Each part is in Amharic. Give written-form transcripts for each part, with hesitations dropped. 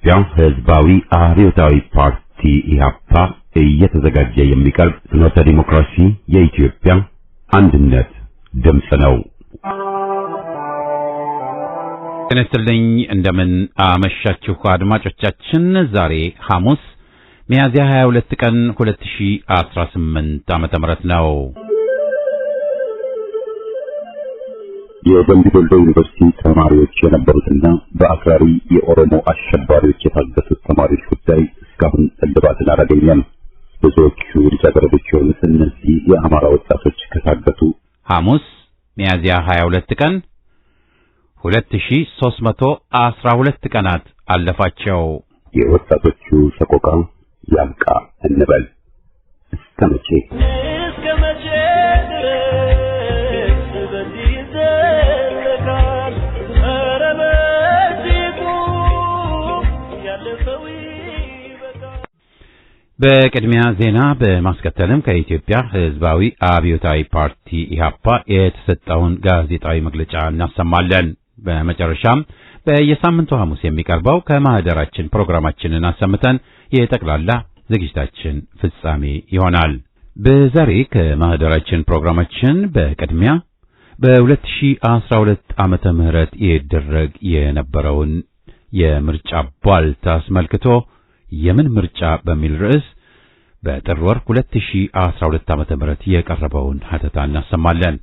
የኢትዮጵያ ሕዝባዊ አብዮታዊ ፓርቲ ኢህአፓ እየተዘጋጀ የሚቀርብ ፍኖተ ዲሞክራሲ የኢትዮጵያ አንድነት ድምፅ ነው። ጤና ይስጥልኝ። እንደምን አመሻችሁ አድማጮቻችን። ዛሬ ሐሙስ ሚያዝያ 22 ቀን 2018 ዓመተ ምህረት ነው። የደምቢ ዶሎ ዩኒቨርሲቲ ተማሪዎች የነበሩትና በአክራሪ የኦሮሞ አሸባሪዎች የታገቱት ተማሪዎች ጉዳይ እስካሁን እልባትን አላገኘም። ብዙዎቹ ልጃገረዶች የሆኑት እነዚህ የአማራ ወጣቶች ከታገቱ ሐሙስ ሚያዝያ 22 ቀን 2312 ቀናት አለፋቸው። የወጣቶቹ ሰቆቃ ያብቃ እንበል። እስከ መቼ በቅድሚያ ዜና በማስከተልም ከኢትዮጵያ ሕዝባዊ አብዮታዊ ፓርቲ ኢህአፓ የተሰጠውን ጋዜጣዊ መግለጫ እናሰማለን። በመጨረሻም በየሳምንቱ ሐሙስ የሚቀርበው ከማህደራችን ፕሮግራማችንን አሰምተን የጠቅላላ ዝግጅታችን ፍጻሜ ይሆናል። በዛሬ ከማህደራችን ፕሮግራማችን በቅድሚያ በ2012 ዓመተ ምህረት ይደረግ የነበረውን የምርጫ ቧልታ አስመልክቶ የምን ምርጫ በሚል ርዕስ በጥር ወር 2012 ዓመተ ምህረት የቀረበውን ሐተታ እናሰማለን።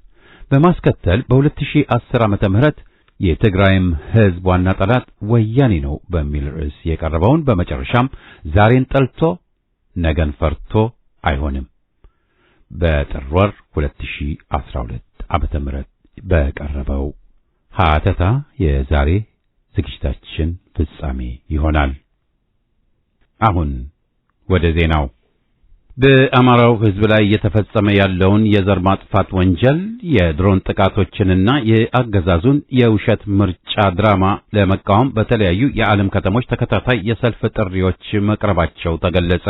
በማስከተል በ2010 ዓመተ ምህረት የትግራይም ሕዝብ ዋና ጠላት ወያኔ ነው በሚል ርዕስ የቀረበውን፣ በመጨረሻም ዛሬን ጠልቶ ነገን ፈርቶ አይሆንም በጥር ወር 2012 ዓመተ ምህረት በቀረበው ሐተታ የዛሬ ዝግጅታችን ፍጻሜ ይሆናል። አሁን ወደ ዜናው። በአማራው ሕዝብ ላይ እየተፈጸመ ያለውን የዘር ማጥፋት ወንጀል፣ የድሮን ጥቃቶችንና የአገዛዙን የውሸት ምርጫ ድራማ ለመቃወም በተለያዩ የዓለም ከተሞች ተከታታይ የሰልፍ ጥሪዎች መቅረባቸው ተገለጸ።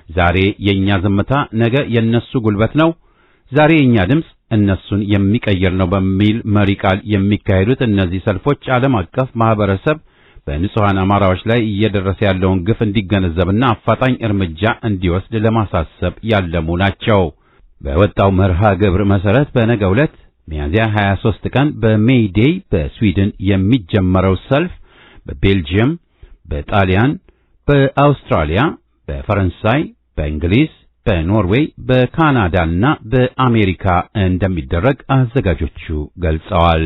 ዛሬ የኛ ዝምታ ነገ የነሱ ጉልበት ነው፣ ዛሬ የኛ ድምጽ እነሱን የሚቀይር ነው በሚል መሪ ቃል የሚካሄዱት እነዚህ ሰልፎች ዓለም አቀፍ ማህበረሰብ በንጹሃን አማራዎች ላይ እየደረሰ ያለውን ግፍ እንዲገነዘብና አፋጣኝ እርምጃ እንዲወስድ ለማሳሰብ ያለሙ ናቸው። በወጣው መርሃ ግብር መሰረት በነገው ዕለት ሚያዝያ 23 ቀን በሜይ ዴይ በስዊድን የሚጀመረው ሰልፍ በቤልጂየም፣ በጣሊያን፣ በአውስትራሊያ፣ በፈረንሳይ፣ በእንግሊዝ፣ በኖርዌይ፣ በካናዳና በአሜሪካ እንደሚደረግ አዘጋጆቹ ገልጸዋል።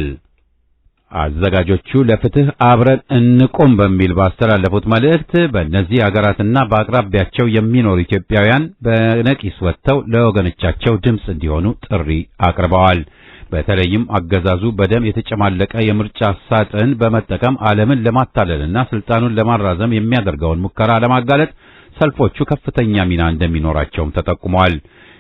አዘጋጆቹ ለፍትህ አብረን እንቆም በሚል ባስተላለፉት መልእክት በእነዚህ አገራትና በአቅራቢያቸው የሚኖሩ ኢትዮጵያውያን በነቂስ ወጥተው ለወገኖቻቸው ድምጽ እንዲሆኑ ጥሪ አቅርበዋል። በተለይም አገዛዙ በደም የተጨማለቀ የምርጫ ሳጥን በመጠቀም ዓለምን ለማታለልና ስልጣኑን ለማራዘም የሚያደርገውን ሙከራ ለማጋለጥ ሰልፎቹ ከፍተኛ ሚና እንደሚኖራቸውም ተጠቁመዋል።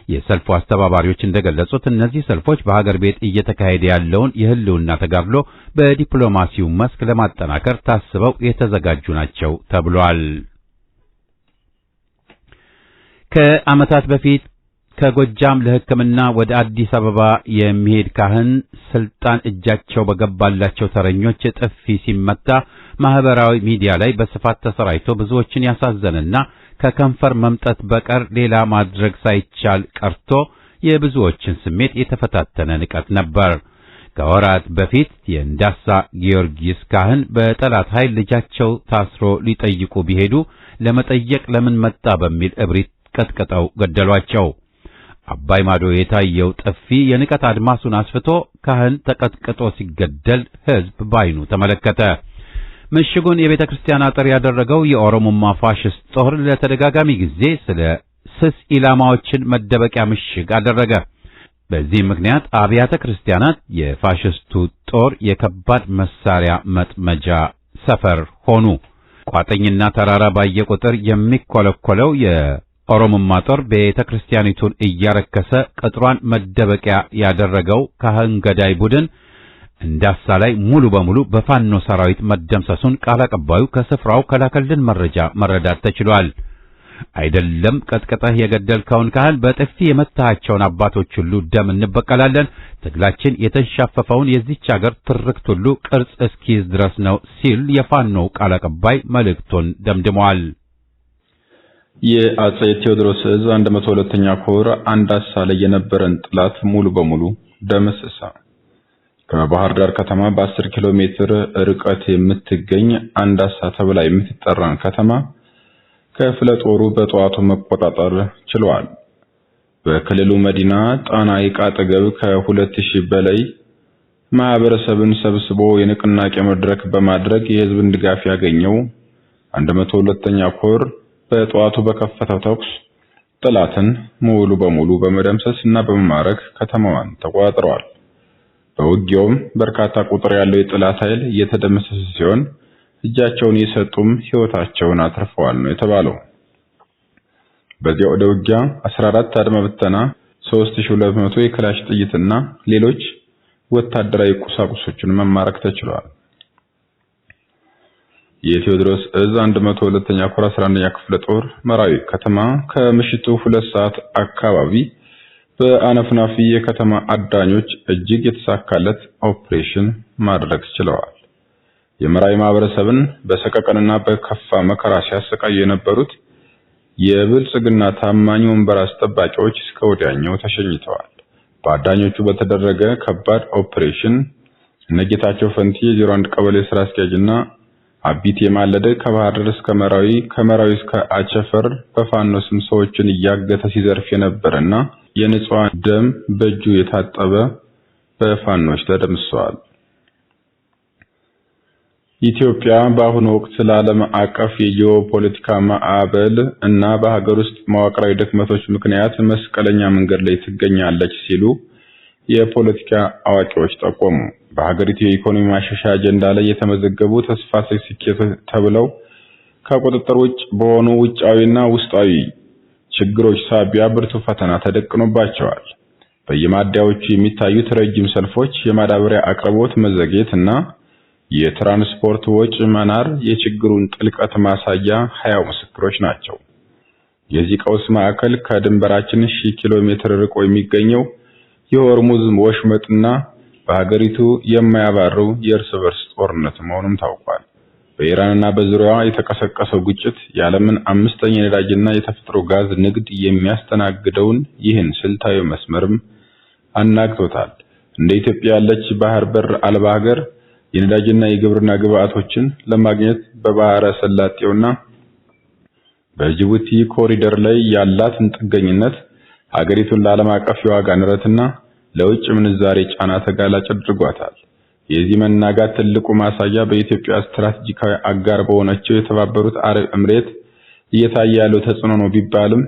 የሰልፉ አስተባባሪዎች እንደገለጹት እነዚህ ሰልፎች በሀገር ቤት እየተካሄደ ያለውን የህልውና ተጋድሎ በዲፕሎማሲው መስክ ለማጠናከር ታስበው የተዘጋጁ ናቸው ተብሏል። ከዓመታት በፊት ከጎጃም ለሕክምና ወደ አዲስ አበባ የሚሄድ ካህን ስልጣን እጃቸው በገባላቸው ተረኞች ጥፊ ሲመታ ማህበራዊ ሚዲያ ላይ በስፋት ተሰራጭቶ ብዙዎችን ያሳዘነና ከከንፈር መምጠት በቀር ሌላ ማድረግ ሳይቻል ቀርቶ የብዙዎችን ስሜት የተፈታተነ ንቀት ነበር። ከወራት በፊት የእንዳሳ ጊዮርጊስ ካህን በጠላት ኃይል ልጃቸው ታስሮ ሊጠይቁ ቢሄዱ ለመጠየቅ ለምን መጣ በሚል እብሪት ቀጥቅጠው ገደሏቸው። አባይ ማዶ የታየው ጥፊ የንቀት አድማሱን አስፍቶ ካህን ተቀጥቅጦ ሲገደል ሕዝብ ባይኑ ተመለከተ። ምሽጉን የቤተ ክርስቲያን አጥር ያደረገው የኦሮሞማ ፋሽስት ጦር ለተደጋጋሚ ጊዜ ስለ ስስ ኢላማዎችን መደበቂያ ምሽግ አደረገ። በዚህ ምክንያት አብያተ ክርስቲያናት የፋሽስቱ ጦር የከባድ መሳሪያ መጥመጃ ሰፈር ሆኑ። ቋጥኝና ተራራ ባየ ቁጥር የሚኮለኮለው የኦሮሞማ ጦር ቤተ ክርስቲያኒቱን እያረከሰ ቅጥሯን መደበቂያ ያደረገው ካህን ገዳይ ቡድን እንዳሳ ላይ ሙሉ በሙሉ በፋኖ ሰራዊት መደምሰሱን ቃል አቀባዩ ከስፍራው ከላከልን መረጃ መረዳት ተችሏል። አይደለም ቀጥቀጠህ የገደልከውን ካህን በጥፊ የመታሃቸውን አባቶች ሁሉ ደም እንበቀላለን። ትግላችን የተንሻፈፈውን የዚች ሀገር ትርክት ሁሉ ቅርጽ እስኪይዝ ድረስ ነው ሲል የፋኖው ቃል አቀባይ መልእክቱን ደምድመዋል። የአጼ ቴዎድሮስ ዕዝ 102ኛ ኮር አንዳሳ ላይ የነበረን ጥላት ሙሉ በሙሉ ደመሰሰ። ከባህር ዳር ከተማ በ10 ኪሎ ሜትር ርቀት የምትገኝ አንዳሳ ተብላ የምትጠራን ከተማ ክፍለ ጦሩ በጠዋቱ መቆጣጠር ችሏል። በክልሉ መዲና ጣና ሐይቅ አጠገብ ከ2000 በላይ ማህበረሰብን ሰብስቦ የንቅናቄ መድረክ በማድረግ የህዝብን ድጋፍ ያገኘው 102ኛ ኮር በጠዋቱ በከፈተው ተኩስ ጠላትን ሙሉ በሙሉ በመደምሰስና በመማረክ ከተማዋን ተቆጣጥረዋል። በውጊያውም በርካታ ቁጥር ያለው የጠላት ኃይል እየተደመሰሰ ሲሆን እጃቸውን የሰጡም ህይወታቸውን አትርፈዋል ነው የተባለው። በዚያው ወደ ውጊያ 14 አድማ ብተና 3200 የክላሽ ጥይትና ሌሎች ወታደራዊ ቁሳቁሶችን መማረክ ተችሏል። የቴዎድሮስ ዕዝ 102ኛ ኮር 11ኛ ክፍለ ጦር መራዊ ከተማ ከምሽቱ 2 ሰዓት አካባቢ በአነፍናፊ የከተማ አዳኞች እጅግ የተሳካለት ኦፕሬሽን ማድረግ ችለዋል። የመራዊ ማህበረሰብን በሰቀቀንና በከፋ መከራ ሲያሰቃዩ የነበሩት የብልጽግና ታማኝ ወንበር አስጠባቂዎች እስከ ወዲያኛው ተሸኝተዋል። በአዳኞቹ በተደረገ ከባድ ኦፕሬሽን እነጌታቸው ፈንቲ የ01 ቀበሌ ስራ አስኪያጅና አቢት የማለደ ከባህር ዳር እስከ መራዊ ከመራዊ እስከ አቸፈር በፋኖ ስም ሰዎችን እያገተ ሲዘርፍ የነበረና የንጹሃን ደም በእጁ የታጠበ በፋኖች ተደምሰዋል። ኢትዮጵያ በአሁኑ ወቅት ለዓለም አቀፍ የጂኦፖለቲካ ማዕበል እና በሀገር ውስጥ መዋቅራዊ ድክመቶች ምክንያት መስቀለኛ መንገድ ላይ ትገኛለች ሲሉ የፖለቲካ አዋቂዎች ጠቆሙ። በሀገሪቱ የኢኮኖሚ ማሻሻያ አጀንዳ ላይ የተመዘገቡ ተስፋ ሰጪ ስኬቶች ተብለው ከቁጥጥር ውጭ በሆኑ ውጫዊና ውስጣዊ ችግሮች ሳቢያ ብርቱ ፈተና ተደቅኖባቸዋል። በየማደያዎቹ የሚታዩት ረጅም ሰልፎች፣ የማዳበሪያ አቅርቦት መዘግየትና የትራንስፖርት ወጪ መናር የችግሩን ጥልቀት ማሳያ ሕያው ምስክሮች ናቸው። የዚህ ቀውስ ማዕከል ከድንበራችን 1000 ኪሎ ሜትር ርቆ የሚገኘው የሆርሙዝ ወሽመጥና በሀገሪቱ የማያባረው የእርስ በርስ ጦርነት መሆኑም ታውቋል። በኢራንና በዙሪያዋ የተቀሰቀሰው ግጭት የዓለምን 5ኛ የነዳጅና የተፈጥሮ ጋዝ ንግድ የሚያስተናግደውን ይህን ስልታዊ መስመርም አናግቶታል። እንደ ኢትዮጵያ ያለች ባህር በር አልባ ሀገር የነዳጅና የግብርና ግብአቶችን ለማግኘት በባህረ ሰላጤውና በጅቡቲ ኮሪደር ላይ ያላትን ጥገኝነት ሀገሪቱን ለዓለም አቀፍ የዋጋ ንረትና ለውጭ ምንዛሬ ጫና ተጋላጭ አድርጓታል። የዚህ መናጋት ትልቁ ማሳያ በኢትዮጵያ ስትራቴጂካዊ አጋር በሆነችው የተባበሩት አረብ ኤምሬት እየታየ ያለው ተጽዕኖ ነው ቢባልም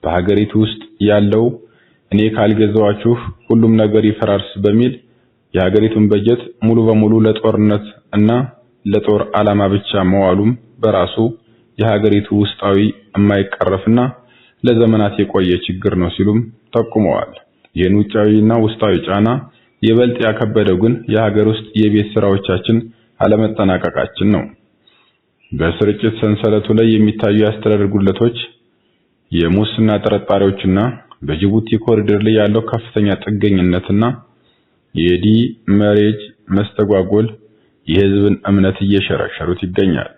በሀገሪቱ ውስጥ ያለው እኔ ካልገዛዋችሁ ሁሉም ነገር ይፈራርስ በሚል የሀገሪቱን በጀት ሙሉ በሙሉ ለጦርነት እና ለጦር ዓላማ ብቻ መዋሉም በራሱ የሀገሪቱ ውስጣዊ የማይቀረፍና ለዘመናት የቆየ ችግር ነው ሲሉም ጠቁመዋል። ይህን ውጫዊና ውስጣዊ ጫና ይበልጥ ያከበደው ግን የሀገር ውስጥ የቤት ስራዎቻችን አለመጠናቀቃችን ነው። በስርጭት ሰንሰለቱ ላይ የሚታዩ የአስተዳደር ጉድለቶች፣ የሙስና ጥርጣሬዎችና በጅቡቲ ኮሪደር ላይ ያለው ከፍተኛ ጥገኝነትና የዲ መሬጅ መስተጓጎል የህዝብን እምነት እየሸረሸሩት ይገኛል።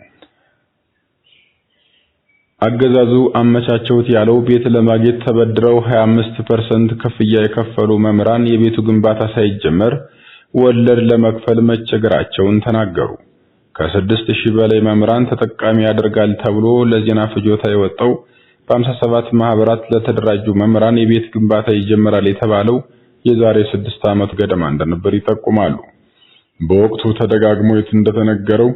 አገዛዙ አመቻቸውት ያለው ቤት ለማግኘት ተበድረው 25% ክፍያ የከፈሉ መምህራን የቤቱ ግንባታ ሳይጀመር ወለድ ለመክፈል መቸገራቸውን ተናገሩ። ከ6000 በላይ መምህራን ተጠቃሚ ያደርጋል ተብሎ ለዜና ፍጆታ የወጣው በ57 ማህበራት ለተደራጁ መምህራን የቤት ግንባታ ይጀምራል የተባለው የዛሬ 6 ዓመት ገደማ እንደነበር ይጠቁማሉ። በወቅቱ ተደጋግሞ እንደተነገረው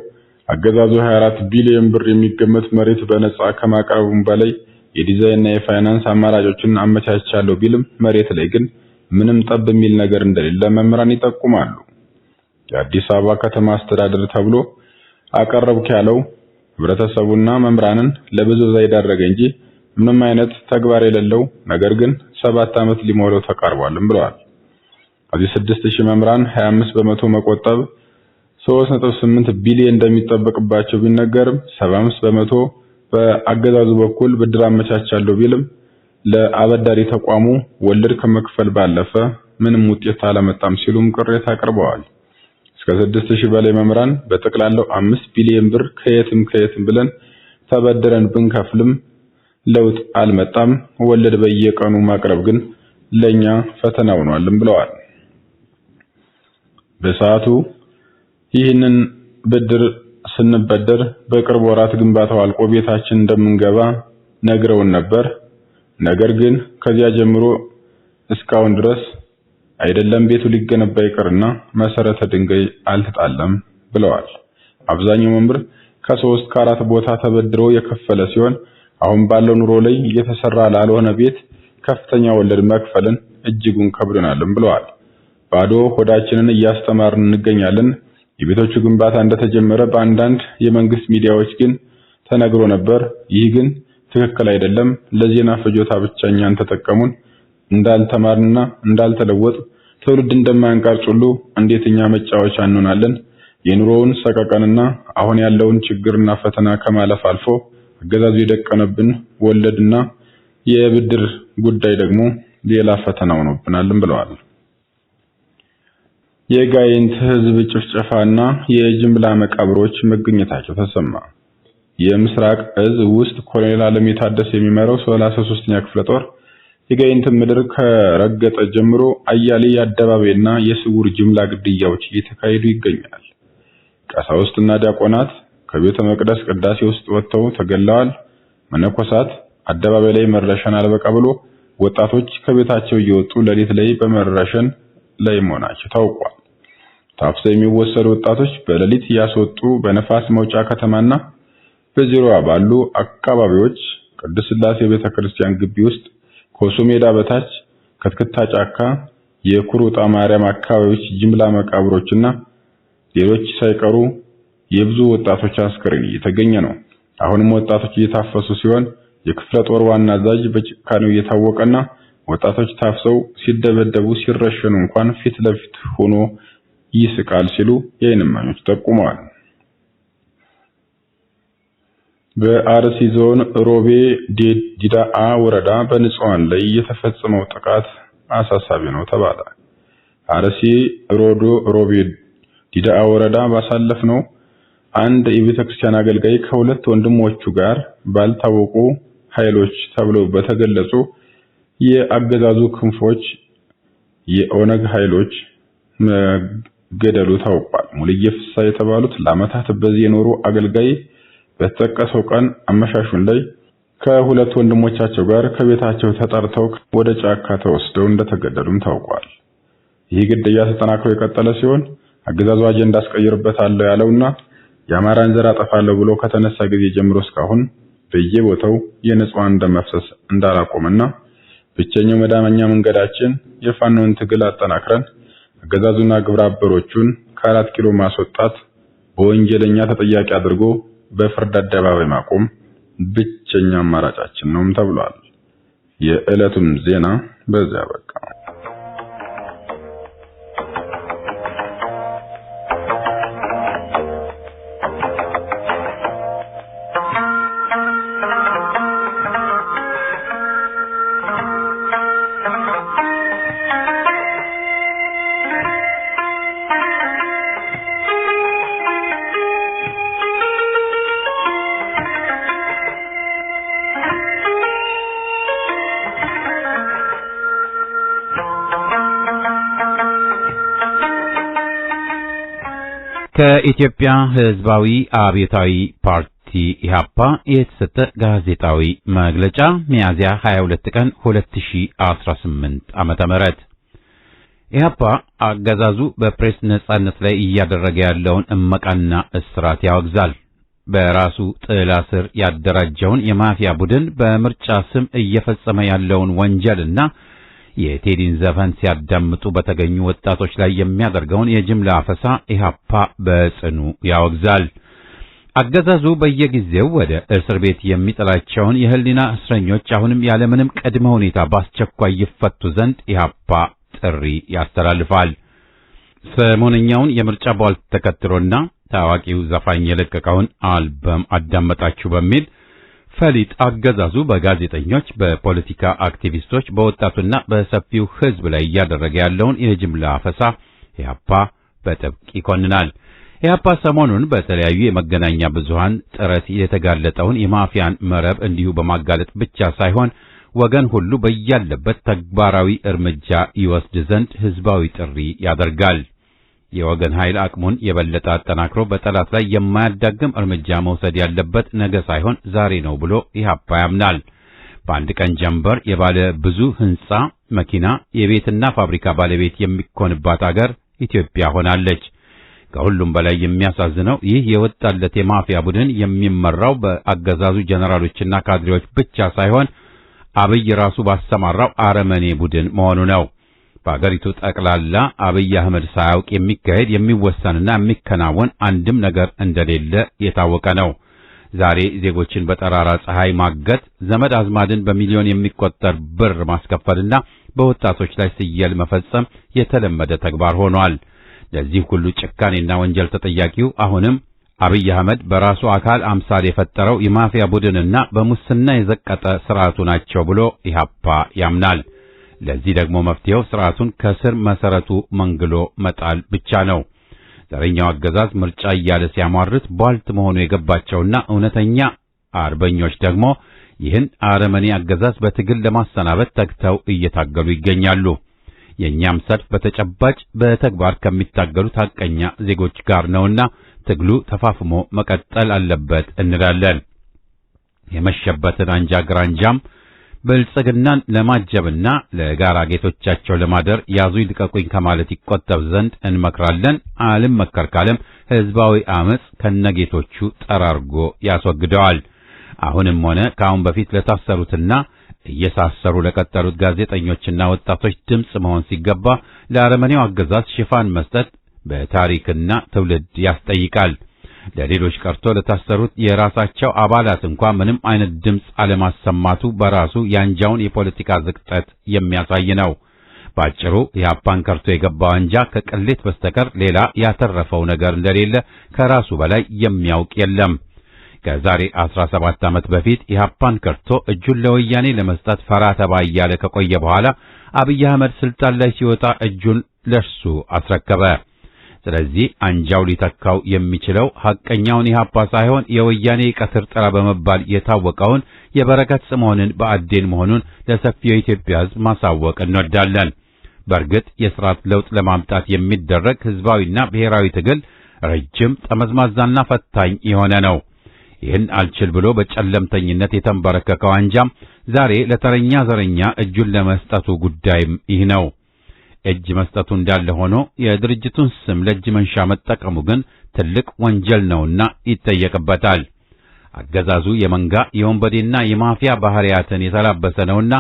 አገዛዙ 24 ቢሊዮን ብር የሚገመት መሬት በነፃ ከማቅረቡም በላይ የዲዛይንና የፋይናንስ አማራጮችን አመቻችቻለሁ ቢልም መሬት ላይ ግን ምንም ጠብ የሚል ነገር እንደሌለ መምህራን ይጠቁማሉ። የአዲስ አበባ ከተማ አስተዳደር ተብሎ አቀረብኩ ያለው ህብረተሰቡና መምህራንን ለብዝበዛ የዳረገ እንጂ ምንም አይነት ተግባር የሌለው ነገር ግን 7 ዓመት ሊሞላው ተቃርቧልም ብለዋል። ከዚህ 6000 መምህራን 25 በመቶ መቆጠብ 3.8 ቢሊዮን እንደሚጠበቅባቸው ቢነገርም 75 በመቶ በአገዛዙ በኩል ብድር አመቻቻለሁ ቢልም ለአበዳሪ ተቋሙ ወለድ ከመክፈል ባለፈ ምንም ውጤት አላመጣም ሲሉም ቅሬታ አቅርበዋል። እስከ 6000 በላይ መምህራን በጠቅላላው 5 ቢሊዮን ብር ከየትም ብለን ተበድረን ብንከፍልም ለውጥ አልመጣም። ወለድ በየቀኑ ማቅረብ ግን ለኛ ፈተና ሆኗልም ብለዋል። በሰዓቱ ይህንን ብድር ስንበደር በቅርብ ወራት ግንባታው አልቆ ቤታችን እንደምንገባ ነግረውን ነበር። ነገር ግን ከዚያ ጀምሮ እስካሁን ድረስ አይደለም ቤቱ ሊገነባ ይቀርና መሰረተ ድንጋይ አልተጣለም ብለዋል። አብዛኛው መምህር ከ3 ከ4 ቦታ ተበድሮ የከፈለ ሲሆን አሁን ባለው ኑሮ ላይ እየተሰራ ላልሆነ ቤት ከፍተኛ ወለድ መክፈልን እጅጉን ከብዶናልም ብለዋል። ባዶ ሆዳችንን እያስተማርን እንገኛለን። የቤቶቹ ግንባታ እንደተጀመረ በአንዳንድ የመንግስት ሚዲያዎች ግን ተነግሮ ነበር። ይህ ግን ትክክል አይደለም። ለዜና ፍጆታ ብቻ እኛን ተጠቀሙን። እንዳልተማርንና እንዳልተለወጥ ትውልድ እንደማያንቀርጽ ሁሉ እንዴትኛ መጫወቻ እንሆናለን? የኑሮውን ሰቀቀንና አሁን ያለውን ችግርና ፈተና ከማለፍ አልፎ አገዛዙ የደቀነብን ወለድና የብድር ጉዳይ ደግሞ ሌላ ፈተና ሆኖብናልም ብለዋል። የጋይንት ህዝብ ጭፍጨፋና የጅምላ መቃብሮች መገኘታቸው ተሰማ። የምስራቅ እዝ ውስጥ ኮሎኔል አለም የታደሰ የሚመራው 33ኛ ክፍለ ጦር የጋይንት ምድር ከረገጠ ጀምሮ አያሌ የአደባባይና የስውር ጅምላ ግድያዎች እየተካሄዱ ይገኛል። ቀሳውስትና ዲያቆናት ከቤተ መቅደስ ቅዳሴ ውስጥ ወጥተው ተገለዋል። መነኮሳት አደባባይ ላይ መረሸን አልበቃ ብሎ ወጣቶች ከቤታቸው እየወጡ ሌሊት ላይ በመረሸን ላይ መሆናቸው ታውቋል። ታፍሰው የሚወሰዱ ወጣቶች በሌሊት ያስወጡ በነፋስ መውጫ ከተማና በዙሪያዋ ባሉ አካባቢዎች ቅዱስ ሥላሴ ቤተክርስቲያን ግቢ ውስጥ ኮሶ ሜዳ በታች ከትክታ ጫካ የኩሩጣ ማርያም አካባቢዎች ጅምላ መቃብሮችና ሌሎች ሳይቀሩ የብዙ ወጣቶች አስከሬን እየተገኘ ነው። አሁንም ወጣቶች እየታፈሱ ሲሆን የክፍለ ጦር ዋና አዛዥ በጭካኔው እየታወቀና ወጣቶች ታፍሰው ሲደበደቡ ሲረሸኑ እንኳን ፊት ለፊት ሆኖ ይስቃል ሲሉ የዓይን እማኞች ጠቁመዋል። በአርሲ ዞን ሮቤ ዲዳአ ወረዳ በንጹሃን ላይ የተፈጸመው ጥቃት አሳሳቢ ነው ተባለ። አርሲ ሮቤ ዲዳአ ወረዳ ባሳለፍነው አንድ የቤተክርስቲያን አገልጋይ ከሁለት ወንድሞቹ ጋር ባልታወቁ ኃይሎች ተብለው በተገለጹ የአገዛዙ ክንፎች የኦነግ ኃይሎች መገደሉ ታውቋል። ሙልየ ፍሳ የተባሉት ለዓመታት በዚህ የኖሩ አገልጋይ በተጠቀሰው ቀን አመሻሹን ላይ ከሁለት ወንድሞቻቸው ጋር ከቤታቸው ተጠርተው ወደ ጫካ ተወስደው እንደተገደሉም ታውቋል። ይህ ግድያ ተጠናክሮ የቀጠለ ሲሆን አገዛዙ አጀንዳ አስቀይርበታለሁ ያለውና የአማራን ዘር አጠፋለሁ ብሎ ከተነሳ ጊዜ ጀምሮ እስካሁን በየቦታው የንጹሃን ደም መፍሰስ እንዳላቆመና ብቸኛው መዳኛ መንገዳችን የፋኖን ትግል አጠናክረን አገዛዙና ግብረ አበሮቹን ከ4 ኪሎ ማስወጣት በወንጀለኛ ተጠያቂ አድርጎ በፍርድ አደባባይ ማቆም ብቸኛ አማራጫችን ነው ተብሏል። የዕለቱም ዜና በዚያ በቃ። ከኢትዮጵያ ሕዝባዊ አብዮታዊ ፓርቲ ኢህአፓ የተሰጠ ጋዜጣዊ መግለጫ ሚያዝያ 22 ቀን 2018 ዓመተ ምህረት ኢህአፓ አገዛዙ በፕሬስ ነጻነት ላይ እያደረገ ያለውን እመቃና እስራት ያወግዛል። በራሱ ጥላ ስር ያደራጀውን የማፊያ ቡድን በምርጫ ስም እየፈጸመ ያለውን ወንጀልና የቴዲን ዘፈን ሲያዳምጡ በተገኙ ወጣቶች ላይ የሚያደርገውን የጅምላ አፈሳ ኢህአፓ በጽኑ ያወግዛል። አገዛዙ በየጊዜው ወደ እስር ቤት የሚጥላቸውን የህሊና እስረኞች አሁንም ያለምንም ቅድመ ሁኔታ በአስቸኳይ ይፈቱ ዘንድ ኢህአፓ ጥሪ ያስተላልፋል። ሰሞነኛውን የምርጫ ቧልት ተከትሎና ታዋቂው ዘፋኝ የለቀቀውን አልበም አዳመጣችሁ በሚል ፈሊጥ አገዛዙ በጋዜጠኞች፣ በፖለቲካ አክቲቪስቶች፣ በወጣቱና በሰፊው ሕዝብ ላይ እያደረገ ያለውን የጅምላ አፈሳ ኢህአፓ በጥብቅ ይኮንናል። ኢህአፓ ሰሞኑን በተለያዩ የመገናኛ ብዙሃን ጥረት የተጋለጠውን የማፊያን መረብ እንዲሁ በማጋለጥ ብቻ ሳይሆን ወገን ሁሉ በያለበት ተግባራዊ እርምጃ ይወስድ ዘንድ ህዝባዊ ጥሪ ያደርጋል። የወገን ኃይል አቅሙን የበለጠ አጠናክሮ በጠላት ላይ የማያዳግም እርምጃ መውሰድ ያለበት ነገ ሳይሆን ዛሬ ነው ብሎ ኢህአፓ ያምናል። በአንድ ቀን ጀንበር የባለ ብዙ ህንጻ፣ መኪና፣ የቤትና ፋብሪካ ባለቤት የሚኮንባት አገር ኢትዮጵያ ሆናለች። ከሁሉም በላይ የሚያሳዝነው ይህ የወጣለት የማፊያ ቡድን የሚመራው በአገዛዙ ጀነራሎችና ካድሬዎች ብቻ ሳይሆን አብይ ራሱ ባሰማራው አረመኔ ቡድን መሆኑ ነው። በአገሪቱ ጠቅላላ አብይ አህመድ ሳያውቅ የሚካሄድ የሚወሰንና የሚከናወን አንድም ነገር እንደሌለ የታወቀ ነው። ዛሬ ዜጎችን በጠራራ ፀሐይ ማገት፣ ዘመድ አዝማድን በሚሊዮን የሚቆጠር ብር ማስከፈልና በወጣቶች ላይ ስየል መፈጸም የተለመደ ተግባር ሆኗል። ለዚህ ሁሉ ጭካኔና ወንጀል ተጠያቂው አሁንም አብይ አህመድ በራሱ አካል አምሳል የፈጠረው የማፊያ ቡድንና በሙስና የዘቀጠ ስርዓቱ ናቸው ብሎ ኢህአፓ ያምናል። ለዚህ ደግሞ መፍትሄው ስርዓቱን ከስር መሰረቱ መንግሎ መጣል ብቻ ነው። ዘረኛው አገዛዝ ምርጫ እያለ ሲያሟርት ቧልት መሆኑ የገባቸውና እውነተኛ አርበኞች ደግሞ ይህን አረመኔ አገዛዝ በትግል ለማሰናበት ተግተው እየታገሉ ይገኛሉ። የኛም ሰልፍ በተጨባጭ በተግባር ከሚታገሉት ሐቀኛ ዜጎች ጋር ነውና ትግሉ ተፋፍሞ መቀጠል አለበት እንላለን። የመሸበትን አንጃ ግራንጃም ብልጽግናን ለማጀብና ለጋራ ጌቶቻቸው ለማደር ያዙ ይልቀቁኝ ከማለት ይቆጠብ ዘንድ እንመክራለን። አልመከር ካለም ህዝባዊ አመጽ ከነጌቶቹ ጠራርጎ ያስወግደዋል። አሁንም ሆነ ከአሁን በፊት ለታሰሩትና እየሳሰሩ ለቀጠሉት ጋዜጠኞችና ወጣቶች ድምጽ መሆን ሲገባ ለአረመኔው አገዛዝ ሽፋን መስጠት በታሪክና ትውልድ ያስጠይቃል። ለሌሎች ቀርቶ ለታሰሩት የራሳቸው አባላት እንኳን ምንም አይነት ድምጽ አለማሰማቱ በራሱ ያንጃውን የፖለቲካ ዝቅጠት የሚያሳይ ነው። ባጭሩ ኢህአፓን ከርቶ የገባው አንጃ ከቅሌት በስተቀር ሌላ ያተረፈው ነገር እንደሌለ ከራሱ በላይ የሚያውቅ የለም። ከዛሬ 17 ዓመት በፊት ኢህአፓን ከርቶ እጁን ለወያኔ ለመስጠት ፈራ ተባ እያለ ከቆየ በኋላ አብይ አህመድ ስልጣን ላይ ሲወጣ እጁን ለርሱ አስረከበ። ስለዚህ አንጃው ሊተካው የሚችለው ሐቀኛውን ኢህአፓ ሳይሆን የወያኔ ቀትር ጥራ በመባል የታወቀውን የበረከት ስምዖንን በአዴን መሆኑን ለሰፊው የኢትዮጵያ ሕዝብ ማሳወቅ እንወዳለን። በእርግጥ የሥርዓት ለውጥ ለማምጣት የሚደረግ ህዝባዊና ብሔራዊ ትግል ረጅም ጠመዝማዛና ፈታኝ የሆነ ነው። ይህን አልችል ብሎ በጨለምተኝነት የተንበረከከው አንጃም ዛሬ ለተረኛ ዘረኛ እጁን ለመስጠቱ ጉዳይም ይህ ነው። እጅ መስጠቱ እንዳለ ሆኖ የድርጅቱን ስም ለእጅ መንሻ መጠቀሙ ግን ትልቅ ወንጀል ነውና ይጠየቅበታል። አገዛዙ የመንጋ የወንበዴና የማፊያ ባህሪያትን የተላበሰ ነውና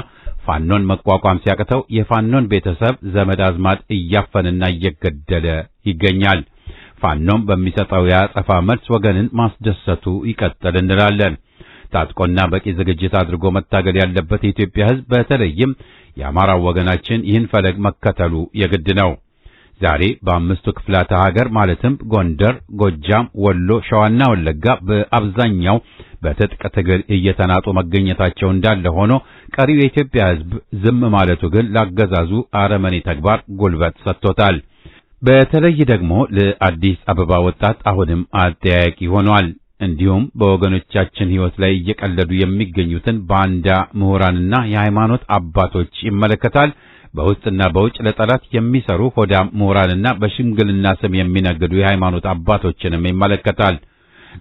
ፋኖን መቋቋም ሲያቅተው የፋኖን ቤተሰብ ዘመድ አዝማድ እያፈንና እየገደለ ይገኛል። ፋኖም በሚሰጠው ያጸፋ መልስ ወገንን ማስደሰቱ ይቀጥል እንላለን። ታጥቆና በቂ ዝግጅት አድርጎ መታገል ያለበት የኢትዮጵያ ሕዝብ በተለይም የአማራው ወገናችን ይህን ፈለግ መከተሉ የግድ ነው። ዛሬ በአምስቱ ክፍላተ ሀገር ማለትም ጎንደር፣ ጎጃም፣ ወሎ፣ ሸዋና ወለጋ በአብዛኛው በትጥቅ ትግል እየተናጡ መገኘታቸው እንዳለ ሆኖ ቀሪው የኢትዮጵያ ሕዝብ ዝም ማለቱ ግን ላገዛዙ አረመኔ ተግባር ጉልበት ሰጥቶታል። በተለይ ደግሞ ለአዲስ አበባ ወጣት አሁንም አጠያያቂ ሆኗል። እንዲሁም በወገኖቻችን ሕይወት ላይ እየቀለዱ የሚገኙትን ባንዳ ምሁራንና የሃይማኖት አባቶች ይመለከታል። በውስጥና በውጭ ለጠላት የሚሰሩ ሆዳም ምሁራንና በሽምግልና ስም የሚነግዱ የሃይማኖት አባቶችንም ይመለከታል።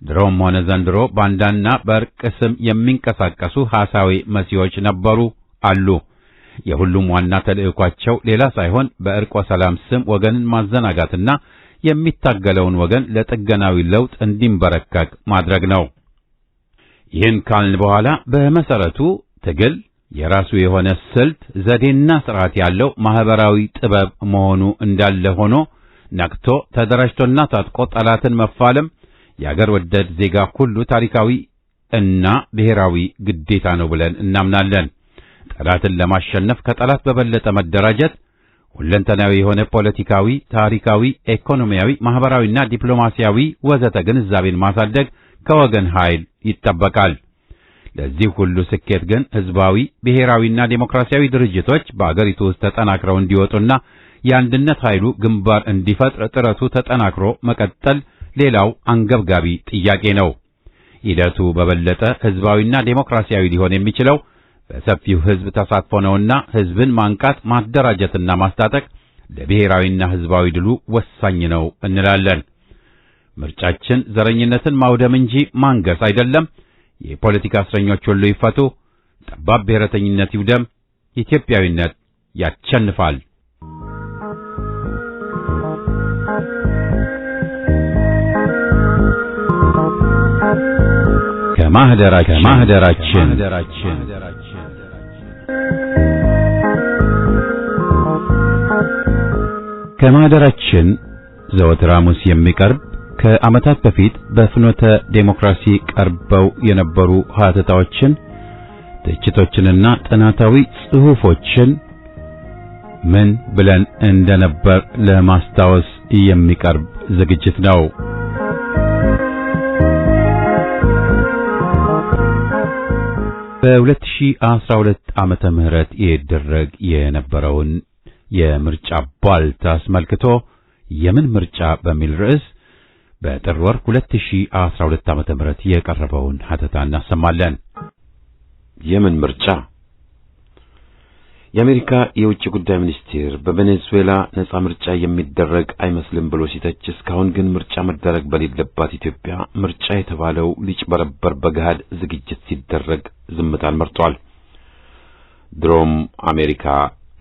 ድሮም ሆነ ዘንድሮ ባንዳና በእርቅ ስም የሚንቀሳቀሱ ሐሳዊ መሲዎች ነበሩ አሉ። የሁሉም ዋና ተልዕኳቸው ሌላ ሳይሆን በእርቆ ሰላም ስም ወገንን ማዘናጋትና የሚታገለውን ወገን ለጥገናዊ ለውጥ እንዲንበረከክ ማድረግ ነው። ይህን ካልን በኋላ በመሰረቱ ትግል የራሱ የሆነ ስልት፣ ዘዴና ስርዓት ያለው ማህበራዊ ጥበብ መሆኑ እንዳለ ሆኖ ነቅቶ ተደራጅቶና ታጥቆ ጠላትን መፋለም የአገር ወዳድ ዜጋ ሁሉ ታሪካዊ እና ብሔራዊ ግዴታ ነው ብለን እናምናለን። ጠላትን ለማሸነፍ ከጠላት በበለጠ መደራጀት፣ ሁለንተናዊ የሆነ ፖለቲካዊ፣ ታሪካዊ፣ ኢኮኖሚያዊ፣ ማህበራዊና ዲፕሎማሲያዊ ወዘተ ግንዛቤን ማሳደግ ከወገን ኃይል ይጠበቃል። ለዚህ ሁሉ ስኬት ግን ህዝባዊ ብሔራዊና ዴሞክራሲያዊ ድርጅቶች በአገሪቱ ውስጥ ተጠናክረው እንዲወጡና የአንድነት ኃይሉ ግንባር እንዲፈጥር ጥረቱ ተጠናክሮ መቀጠል ሌላው አንገብጋቢ ጥያቄ ነው። ሂደቱ በበለጠ ህዝባዊና ዴሞክራሲያዊ ሊሆን የሚችለው በሰፊው ህዝብ ተሳትፎ ነውና ህዝብን ማንቃት፣ ማደራጀትና ማስታጠቅ ለብሔራዊና ህዝባዊ ድሉ ወሳኝ ነው እንላለን። ምርጫችን ዘረኝነትን ማውደም እንጂ ማንገስ አይደለም። የፖለቲካ እስረኞች ሁሉ ይፈቱ፣ ጠባብ ብሔረተኝነት ይውደም፣ ኢትዮጵያዊነት ያሸንፋል። ከማህደራችን ዘወትር ሐሙስ የሚቀርብ ከዓመታት በፊት በፍኖተ ዴሞክራሲ ቀርበው የነበሩ ሀተታዎችን፣ ትችቶችንና ጥናታዊ ጽሑፎችን ምን ብለን እንደነበር ለማስታወስ የሚቀርብ ዝግጅት ነው። በ2012 ዓመተ ምህረት ይደረግ የነበረውን የምርጫ ቧልት አስመልክቶ የምን ምርጫ በሚል ርዕስ በጥር ወር 2012 ዓመተ ምህረት የቀረበውን ሀተታ እናሰማለን። የምን ምርጫ? የአሜሪካ የውጭ ጉዳይ ሚኒስቴር በቬኔዙዌላ ነጻ ምርጫ የሚደረግ አይመስልም ብሎ ሲተች፣ እስካሁን ግን ምርጫ መደረግ በሌለባት ኢትዮጵያ ምርጫ የተባለው ሊጭበረበር በገሃድ ዝግጅት ሲደረግ ዝምታን መርጧል። ድሮም አሜሪካ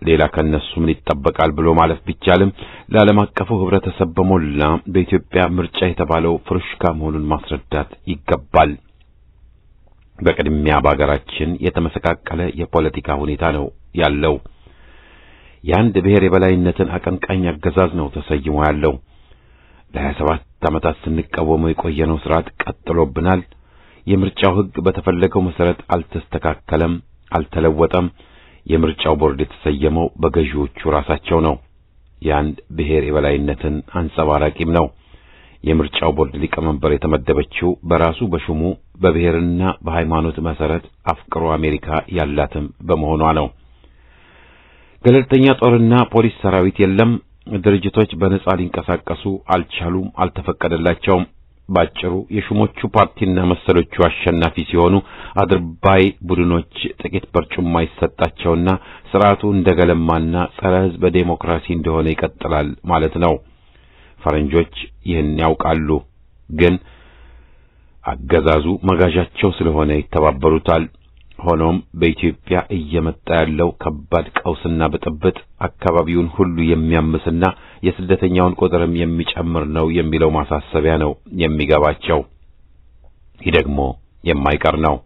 ሌላ ከነሱ ምን ይጠበቃል ብሎ ማለፍ ቢቻልም ለዓለም አቀፉ ህብረተሰብ በሞላ በኢትዮጵያ ምርጫ የተባለው ፍሩሽካ መሆኑን ማስረዳት ይገባል። በቅድሚያ በአገራችን የተመሰቃቀለ የፖለቲካ ሁኔታ ነው ያለው። የአንድ ብሔር የበላይነትን አቀንቃኝ አገዛዝ ነው ተሰይሞ ያለው። ለ27 ዓመታት ስንቃወመው የቆየነው ስርዓት ቀጥሎብናል። የምርጫው ህግ በተፈለገው መሰረት አልተስተካከለም፣ አልተለወጠም። የምርጫው ቦርድ የተሰየመው በገዢዎቹ ራሳቸው ነው። የአንድ ብሔር የበላይነትን አንጸባራቂም ነው። የምርጫው ቦርድ ሊቀመንበር የተመደበችው በራሱ በሹሙ በብሔርና በሃይማኖት መሰረት አፍቅሮ አሜሪካ ያላትም በመሆኗ ነው። ገለልተኛ ጦርና ፖሊስ ሰራዊት የለም። ድርጅቶች በነጻ ሊንቀሳቀሱ አልቻሉም፣ አልተፈቀደላቸውም። ባጭሩ የሹሞቹ ፓርቲና መሰሎቹ አሸናፊ ሲሆኑ አድርባይ ቡድኖች ጥቂት በርጩማ ይሰጣቸውና ስርዓቱ እንደገለማና ጸረ ህዝብ ዴሞክራሲ እንደሆነ ይቀጥላል ማለት ነው። ፈረንጆች ይህን ያውቃሉ፣ ግን አገዛዙ መጋዣቸው ስለሆነ ይተባበሩታል። ሆኖም በኢትዮጵያ እየመጣ ያለው ከባድ ቀውስና ብጥብጥ አካባቢውን ሁሉ የሚያምስና የስደተኛውን ቁጥርም የሚጨምር ነው የሚለው ማሳሰቢያ ነው የሚገባቸው። ይህ ደግሞ የማይቀር ነው።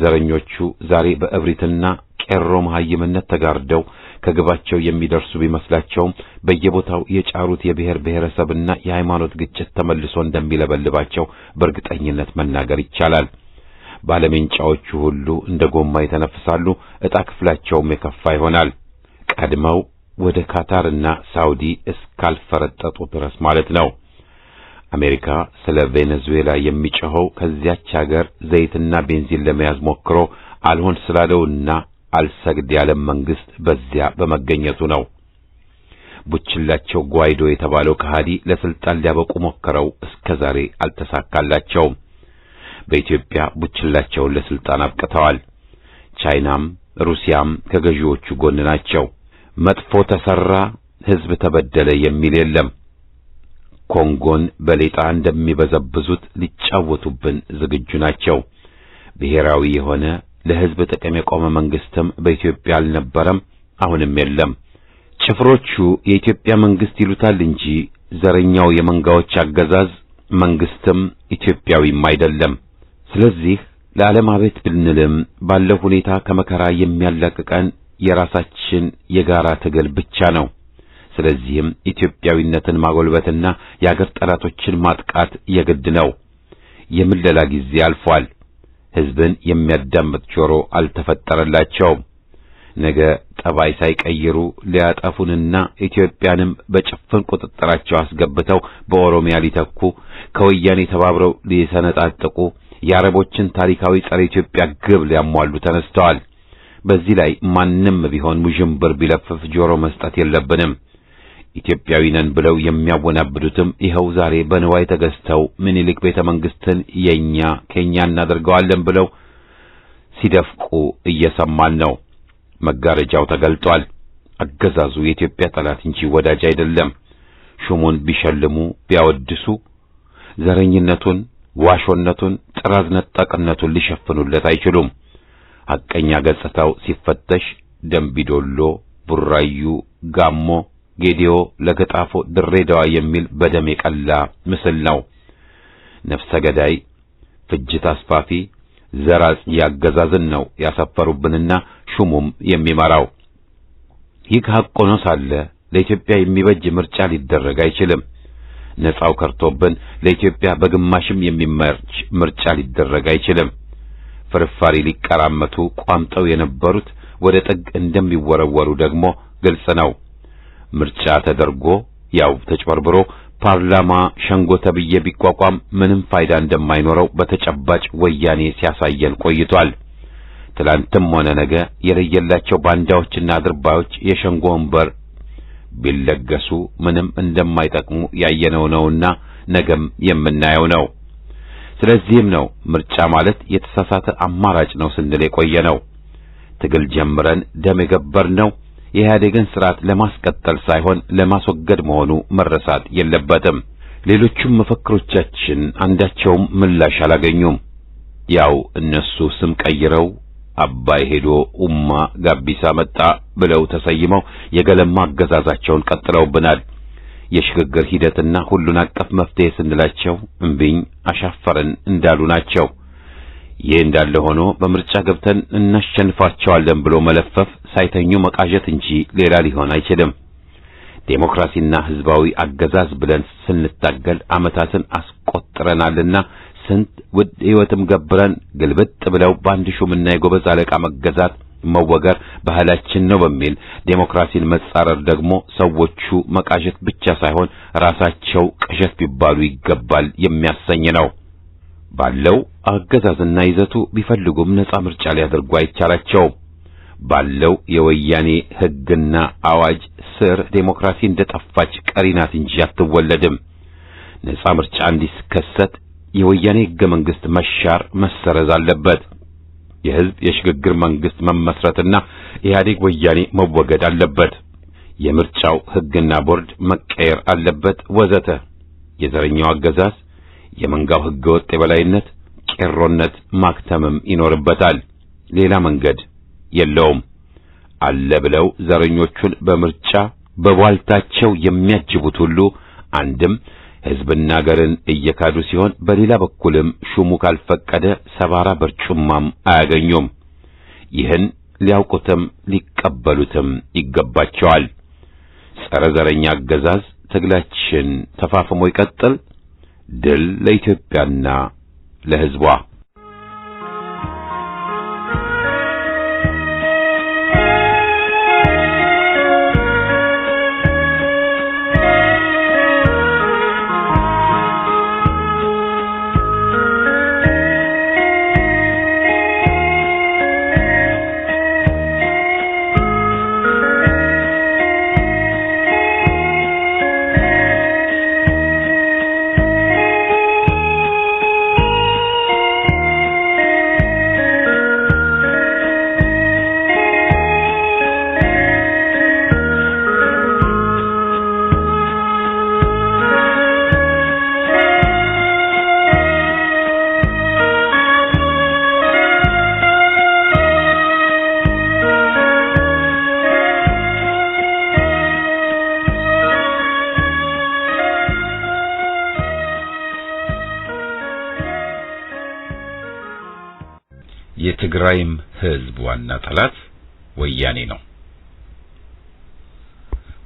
ዘረኞቹ ዛሬ በእብሪትና ቄሮ መሃይምነት ተጋርደው ከግባቸው የሚደርሱ ቢመስላቸውም በየቦታው የጫሩት የብሔር ብሔረሰብና የሃይማኖት ግጭት ተመልሶ እንደሚለበልባቸው በእርግጠኝነት መናገር ይቻላል። ባለሜንጫዎቹ ሁሉ እንደ ጎማ ይተነፍሳሉ። ዕጣ ክፍላቸውም የከፋ ይሆናል። ቀድመው ወደ ካታርና ሳውዲ እስካልፈረጠጡ ድረስ ማለት ነው። አሜሪካ ስለ ቬኔዙዌላ የሚጮኸው ከዚያች ሀገር ዘይትና ቤንዚን ለመያዝ ሞክሮ አልሆን ስላለውና አልሰግድ ያለ መንግስት በዚያ በመገኘቱ ነው። ቡችላቸው ጓይዶ የተባለው ከሃዲ ለስልጣን ሊያበቁ ሞክረው እስከዛሬ አልተሳካላቸውም። በኢትዮጵያ ቡችላቸውን ለስልጣን አብቅተዋል። ቻይናም ሩሲያም ከገዢዎቹ ጎን ናቸው። መጥፎ ተሰራ፣ ህዝብ ተበደለ የሚል የለም። ኮንጎን በሌጣ እንደሚበዘብዙት ሊጫወቱብን ዝግጁ ናቸው። ብሔራዊ የሆነ ለህዝብ ጥቅም የቆመ መንግስትም በኢትዮጵያ አልነበረም፣ አሁንም የለም። ጭፍሮቹ የኢትዮጵያ መንግስት ይሉታል እንጂ ዘረኛው የመንጋዎች አገዛዝ መንግስትም ኢትዮጵያዊም አይደለም። ስለዚህ ለዓለም አቤት ብንልም ባለው ሁኔታ ከመከራ የሚያላቅቀን የራሳችን የጋራ ትግል ብቻ ነው። ስለዚህም ኢትዮጵያዊነትን ማጎልበትና የአገር ጠላቶችን ማጥቃት የግድ ነው። የምለላ ጊዜ አልፏል። ህዝብን የሚያዳምጥ ጆሮ አልተፈጠረላቸውም። ነገ ጠባይ ሳይቀይሩ ሊያጠፉንና ኢትዮጵያንም በጭፍን ቁጥጥራቸው አስገብተው በኦሮሚያ ሊተኩ ከወያኔ ተባብረው ሊሰነጣጥቁ የአረቦችን ታሪካዊ ጸረ ኢትዮጵያ ግብ ሊያሟሉ ተነስተዋል። በዚህ ላይ ማንም ቢሆን ውዥንብር ቢለፍፍ ጆሮ መስጠት የለብንም። ኢትዮጵያዊ ነን ብለው የሚያወናብዱትም ይኸው ዛሬ በንዋይ ተገዝተው ምኒልክ ቤተ መንግስትን ከኛ እናደርገዋለን ብለው ሲደፍቁ እየሰማን ነው። መጋረጃው ተገልጧል። አገዛዙ የኢትዮጵያ ጠላት እንጂ ወዳጅ አይደለም። ሹሙን ቢሸልሙ ቢያወድሱ ዘረኝነቱን፣ ዋሾነቱን፣ ጥራዝ ነጠቅነቱን ሊሸፍኑለት አይችሉም። ሐቀኛ ገጽታው ሲፈተሽ ደምቢዶሎ፣ ቡራዩ፣ ጋሞ፣ ጌዲዮ፣ ለገጣፎ፣ ድሬዳዋ የሚል በደም የቀላ ምስል ነው። ነፍሰ ገዳይ፣ ፍጅት አስፋፊ፣ ዘራጽ ያገዛዝን ነው ያሰፈሩብንና ሹሙም የሚመራው። ይህ ሐቅ ሆኖ ሳለ ለኢትዮጵያ የሚበጅ ምርጫ ሊደረግ አይችልም። ነፃው ከርቶብን ለኢትዮጵያ በግማሽም የሚመርጭ ምርጫ ሊደረግ አይችልም። ፍርፋሪ ሊቀራመቱ ቋምጠው የነበሩት ወደ ጥግ እንደሚወረወሩ ደግሞ ግልጽ ነው። ምርጫ ተደርጎ ያው ተጭበርብሮ ፓርላማ ሸንጎ ተብዬ ቢቋቋም ምንም ፋይዳ እንደማይኖረው በተጨባጭ ወያኔ ሲያሳየን ቆይቷል። ትላንትም ሆነ ነገ የለየላቸው ባንዳዎችና አድርባዮች የሸንጎ ወንበር ቢለገሱ ምንም እንደማይጠቅሙ ያየነው ነውና ነገም የምናየው ነው። ስለዚህም ነው ምርጫ ማለት የተሳሳተ አማራጭ ነው ስንል የቆየነው። ትግል ጀምረን ደም የገበርነው የኢህአዴግን ስርዓት ለማስቀጠል ሳይሆን ለማስወገድ መሆኑ መረሳት የለበትም። ሌሎቹም መፈክሮቻችን አንዳቸውም ምላሽ አላገኙም። ያው እነሱ ስም ቀይረው አባይ ሄዶ ኡማ ጋቢሳ መጣ ብለው ተሰይመው የገለማ አገዛዛቸውን ቀጥለውብናል። የሽግግር ሂደትና ሁሉን አቀፍ መፍትሄ ስንላቸው እምቢኝ አሻፈረን እንዳሉ ናቸው። ይህ እንዳለ ሆኖ በምርጫ ገብተን እናሸንፋቸዋለን ብሎ መለፈፍ ሳይተኙ መቃዠት እንጂ ሌላ ሊሆን አይችልም። ዴሞክራሲና ህዝባዊ አገዛዝ ብለን ስንታገል ዓመታትን አስቆጥረናልና ስንት ውድ ህይወትም ገብረን ግልብጥ ብለው በአንድ ሹምና የጎበዝ አለቃ መገዛት መወገር ባህላችን ነው በሚል ዴሞክራሲን መጻረር ደግሞ ሰዎቹ መቃዠት ብቻ ሳይሆን ራሳቸው ቅዠት ቢባሉ ይገባል የሚያሰኝ ነው። ባለው አገዛዝና ይዘቱ ቢፈልጉም ነፃ ምርጫ ሊያደርጉ አይቻላቸውም። ባለው የወያኔ ህግና አዋጅ ስር ዴሞክራሲ እንደጠፋች ቀሪናት እንጂ አትወለድም። ነፃ ምርጫ እንዲከሰት የወያኔ ህገ መንግስት መሻር መሰረዝ አለበት። የህዝብ የሽግግር መንግስት መመስረትና ኢህአዴግ ወያኔ መወገድ አለበት። የምርጫው ህግና ቦርድ መቀየር አለበት ወዘተ። የዘረኛው አገዛዝ የመንጋው ህገወጥ የበላይነት ቄሮነት ማክተምም ይኖርበታል። ሌላ መንገድ የለውም። አለ ብለው ዘረኞቹን በምርጫ በቧልታቸው የሚያጅቡት ሁሉ አንድም ህዝብና ሀገርን እየካዱ ሲሆን በሌላ በኩልም ሹሙ ካልፈቀደ ሰባራ በርጩማም አያገኙም። ይህን ሊያውቁትም ሊቀበሉትም ይገባቸዋል። ጸረ ዘረኛ አገዛዝ ትግላችን ተፋፍሞ ይቀጥል። ድል ለኢትዮጵያና ለህዝቧ። የትግራይም ህዝብ ዋና ጠላት ወያኔ ነው።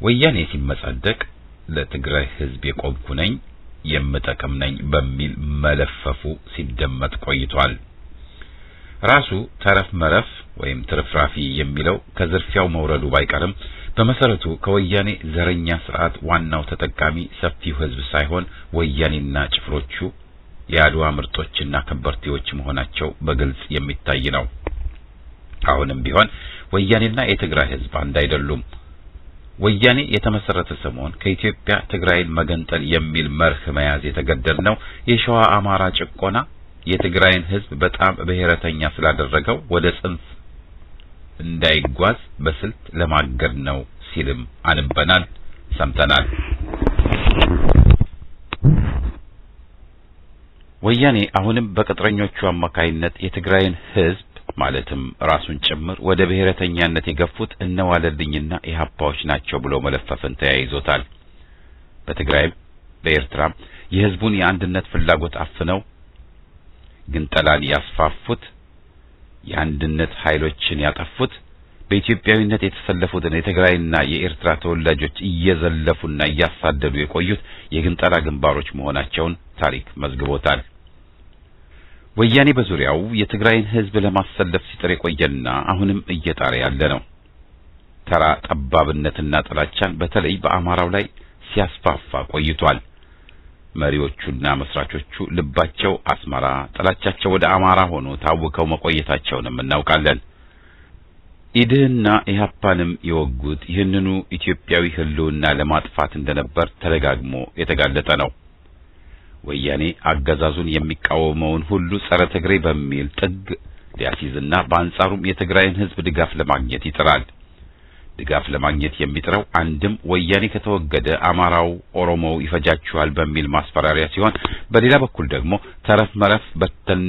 ወያኔ ሲመጻደቅ ለትግራይ ህዝብ የቆምኩ ነኝ የምጠቅም ነኝ በሚል መለፈፉ ሲደመጥ ቆይቷል። ራሱ ተረፍ መረፍ ወይም ትርፍራፊ የሚለው ከዝርፊያው መውረዱ ባይቀርም በመሰረቱ ከወያኔ ዘረኛ ስርዓት ዋናው ተጠቃሚ ሰፊው ህዝብ ሳይሆን ወያኔና ጭፍሮቹ የአድዋ ምርጦችና ከበርቴዎች መሆናቸው በግልጽ የሚታይ ነው። አሁንም ቢሆን ወያኔና የትግራይ ህዝብ አንድ አይደሉም። ወያኔ የተመሰረተ ሰሞን ከኢትዮጵያ ትግራይን መገንጠል የሚል መርህ መያዝ የተገደድነው የሸዋ አማራ ጭቆና የትግራይን ህዝብ በጣም ብሔረተኛ ስላደረገው ወደ ጽንፍ እንዳይጓዝ በስልት ለማገድ ነው ሲልም አንበናል፣ ሰምተናል። ወያኔ አሁንም በቅጥረኞቹ አማካይነት የትግራይን ህዝብ ማለትም ራሱን ጭምር ወደ ብሔረተኛነት የገፉት እነዋለልኝና ኢህአፓዎች ናቸው ብሎ መለፈፍን ተያይዞታል። በትግራይም በኤርትራም የህዝቡን የአንድነት ፍላጎት አፍነው ግንጠላን ያስፋፉት፣ የአንድነት ኃይሎችን ያጠፉት፣ በኢትዮጵያዊነት የተሰለፉትን የትግራይና የኤርትራ ተወላጆች እየዘለፉና እያሳደዱ የቆዩት የግንጠላ ግንባሮች መሆናቸውን ታሪክ መዝግቦታል። ወያኔ በዙሪያው የትግራይን ህዝብ ለማሰለፍ ሲጥር የቆየና አሁንም እየጣረ ያለ ነው። ተራ ጠባብነትና ጥላቻን በተለይ በአማራው ላይ ሲያስፋፋ ቆይቷል። መሪዎቹና መስራቾቹ ልባቸው አስመራ፣ ጥላቻቸው ወደ አማራ ሆኖ ታውከው መቆየታቸውንም እናውቃለን። ኢድህና ኢህአፓንም የወጉት ይህንኑ ኢትዮጵያዊ ህልውና ለማጥፋት እንደነበር ተደጋግሞ የተጋለጠ ነው። ወያኔ አገዛዙን የሚቃወመውን ሁሉ ጸረ ትግሬ በሚል ጥግ ሊያስይዝና በአንጻሩም የትግራይን ህዝብ ድጋፍ ለማግኘት ይጥራል። ድጋፍ ለማግኘት የሚጥረው አንድም ወያኔ ከተወገደ አማራው ኦሮሞው ይፈጃችኋል በሚል ማስፈራሪያ ሲሆን፣ በሌላ በኩል ደግሞ ተረፍ መረፍ በተን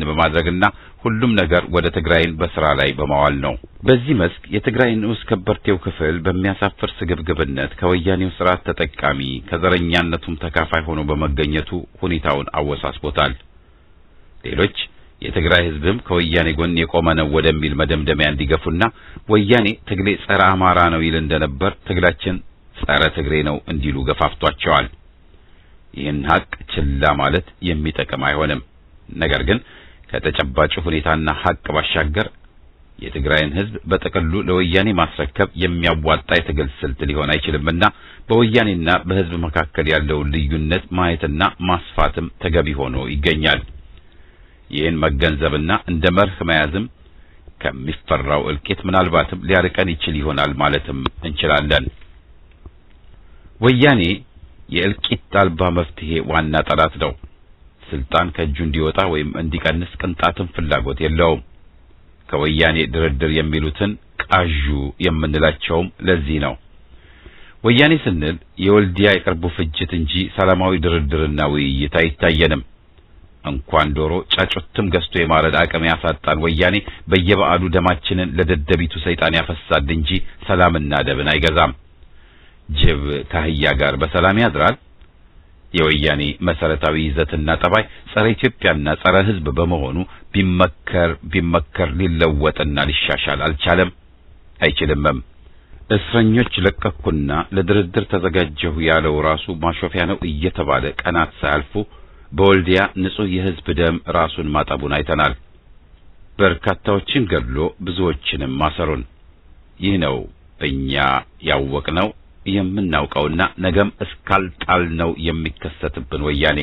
በማድረግና ሁሉም ነገር ወደ ትግራይን በስራ ላይ በማዋል ነው። በዚህ መስክ የትግራይ ንዑስ ከበርቴው ክፍል በሚያሳፍር ስግብግብነት ከወያኔው ስርዓት ተጠቃሚ ከዘረኛነቱም ተካፋይ ሆኖ በመገኘቱ ሁኔታውን አወሳስቦታል። ሌሎች የትግራይ ህዝብም ከወያኔ ጎን የቆመ ነው ወደሚል መደምደሚያ እንዲገፉና ወያኔ ትግሌ ጸረ አማራ ነው ይል እንደነበር ትግላችን ጸረ ትግሬ ነው እንዲሉ ገፋፍቷቸዋል። ይህን ሀቅ ችላ ማለት የሚጠቅም አይሆንም። ነገር ግን ከተጨባጭ ሁኔታና ሀቅ ባሻገር የትግራይን ህዝብ በጥቅሉ ለወያኔ ማስረከብ የሚያዋጣ የትግል ስልት ሊሆን አይችልምና በወያኔና በህዝብ መካከል ያለውን ልዩነት ማየትና ማስፋትም ተገቢ ሆኖ ይገኛል። ይህን መገንዘብና እንደ መርህ መያዝም ከሚፈራው እልቂት ምናልባትም ሊያርቀን ይችል ይሆናል ማለትም እንችላለን። ወያኔ የእልቂት አልባ መፍትሄ ዋና ጠላት ነው። ስልጣን ከእጁ እንዲወጣ ወይም እንዲቀንስ ቅንጣትም ፍላጎት የለውም። ከወያኔ ድርድር የሚሉትን ቃዡ የምንላቸውም ለዚህ ነው። ወያኔ ስንል የወልዲያ የቅርቡ ፍጅት እንጂ ሰላማዊ ድርድርና ውይይት አይታየንም። እንኳን ዶሮ ጫጩትም ገዝቶ የማረድ አቅም ያሳጣን ወያኔ በየበዓሉ ደማችንን ለደደቢቱ ሰይጣን ያፈሳል እንጂ ሰላምና ደብን አይገዛም። ጅብ ከአህያ ጋር በሰላም ያድራል። የወያኔ መሰረታዊ ይዘትና ጠባይ ጸረ ኢትዮጵያና ጸረ ሕዝብ በመሆኑ ቢመከር ሊለወጥና ሊሻሻል አልቻለም፣ አይችልምም። እስረኞች ለቀኩና ለድርድር ተዘጋጀሁ ያለው ራሱ ማሾፊያ ነው እየተባለ ቀናት ሳያልፉ በወልዲያ ንጹህ የሕዝብ ደም ራሱን ማጠቡን አይተናል። በርካታዎችን ገድሎ ብዙዎችንም ማሰሩን። ይህ ነው እኛ ያወቅነው የምናውቀውና ነገም እስካልጣልነው የሚከሰትብን ወያኔ።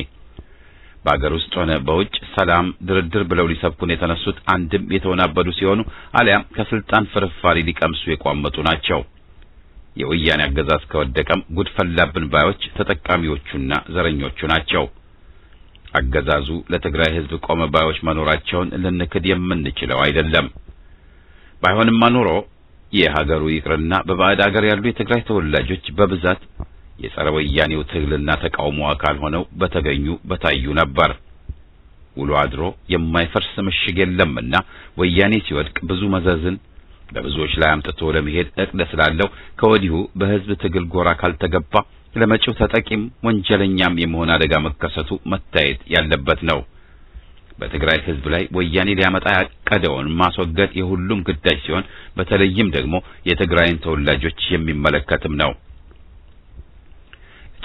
በአገር ውስጥ ሆነ በውጭ ሰላም ድርድር ብለው ሊሰብኩን የተነሱት አንድም የተወናበዱ ሲሆኑ አሊያም ከስልጣን ፍርፋሪ ሊቀምሱ የቋመጡ ናቸው። የወያኔ አገዛዝ ከወደቀም ጉድ ፈላብን ባዮች ተጠቃሚዎቹና ዘረኞቹ ናቸው። አገዛዙ ለትግራይ ሕዝብ ቆመ ባዮች መኖራቸውን ልንክድ የምንችለው አይደለም። ባይሆንማ ኖሮ የሀገሩ ይቅርና በባዕድ አገር ያሉ የትግራይ ተወላጆች በብዛት የጸረ ወያኔው ትግልና ተቃውሞ አካል ሆነው በታዩ ነበር። ውሎ አድሮ የማይፈርስ ምሽግ የለምና ወያኔ ሲወድቅ ብዙ መዘዝን በብዙዎች ላይ አምጥቶ ለመሄድ እቅድ ስላለው ከወዲሁ በሕዝብ ትግል ጎራ ካልተገባ ለመጪው ተጠቂም ወንጀለኛም የመሆን አደጋ መከሰቱ መታየት ያለበት ነው። በትግራይ ሕዝብ ላይ ወያኔ ሊያመጣ ያቀደውን ማስወገድ የሁሉም ግዳጅ ሲሆን በተለይም ደግሞ የትግራይን ተወላጆች የሚመለከትም ነው።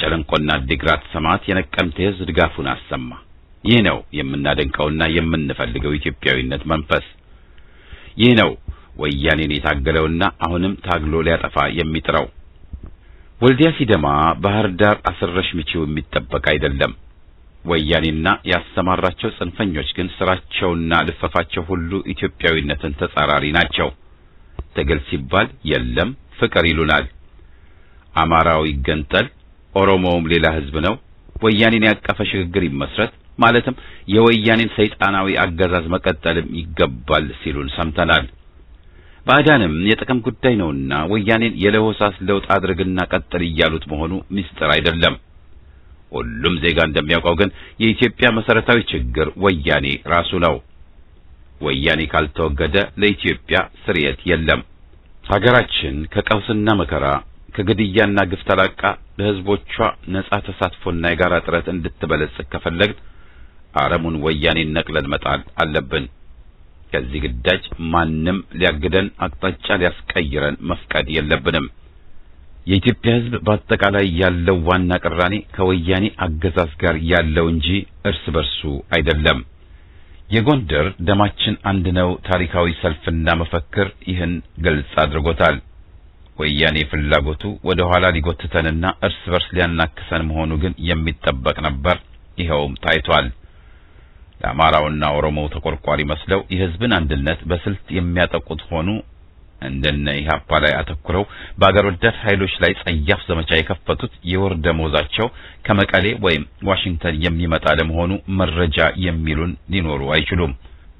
ጨለንቆና ዲግራት ሰማዕት የነቀምት ሕዝብ ድጋፉን አሰማ። ይህ ነው የምናደንቀውና የምንፈልገው ኢትዮጵያዊነት መንፈስ። ይህ ነው ወያኔን የታገለውና አሁንም ታግሎ ሊያጠፋ የሚጥረው። ወልዲያ ሲደማ ባህር ዳር አስረሽ ምቺው የሚጠበቅ አይደለም። ወያኔና ያሰማራቸው ጽንፈኞች ግን ስራቸውና ልፈፋቸው ሁሉ ኢትዮጵያዊነትን ተጻራሪ ናቸው። ትግል ሲባል የለም ፍቅር ይሉናል። አማራው ይገንጠል፣ ኦሮሞውም ሌላ ህዝብ ነው፣ ወያኔን ያቀፈ ሽግግር ይመስረት፣ ማለትም የወያኔን ሰይጣናዊ አገዛዝ መቀጠልም ይገባል ሲሉን ሰምተናል። ባዕዳንም የጥቅም ጉዳይ ነውና ወያኔን የለሆሳስ ለውጥ አድርግና ቀጥል እያሉት መሆኑ ምስጢር አይደለም። ሁሉም ዜጋ እንደሚያውቀው ግን የኢትዮጵያ መሰረታዊ ችግር ወያኔ ራሱ ነው። ወያኔ ካልተወገደ ለኢትዮጵያ ስርየት የለም። ሀገራችን ከቀውስና መከራ ከግድያና ግፍ ተላቃ ለህዝቦቿ ነጻ ተሳትፎና የጋራ ጥረት እንድትበለጽግ ከፈለግን አረሙን ወያኔን ነቅለን መጣል አለብን። ከዚህ ግዳጅ ማንም ሊያግደን አቅጣጫ ሊያስቀይረን መፍቀድ የለብንም። የኢትዮጵያ ህዝብ በአጠቃላይ ያለው ዋና ቅራኔ ከወያኔ አገዛዝ ጋር ያለው እንጂ እርስ በርሱ አይደለም። የጎንደር ደማችን አንድ ነው ታሪካዊ ሰልፍና መፈክር ይህን ግልጽ አድርጎታል። ወያኔ ፍላጎቱ ወደ ኋላ ሊጎትተንና እርስ በርስ ሊያናክሰን መሆኑ ግን የሚጠበቅ ነበር። ይኸውም ታይቷል። ለአማራውና ኦሮሞው ተቆርቋሪ መስለው የህዝብን አንድነት በስልት የሚያጠቁት ሆኑ እንደነ ኢህአፓ ላይ አተኩረው በአገር ወዳድ ኃይሎች ላይ ጸያፍ ዘመቻ የከፈቱት የወር ደመወዛቸው ከመቀሌ ወይም ዋሽንግተን የሚመጣ ለመሆኑ መረጃ የሚሉን ሊኖሩ አይችሉም።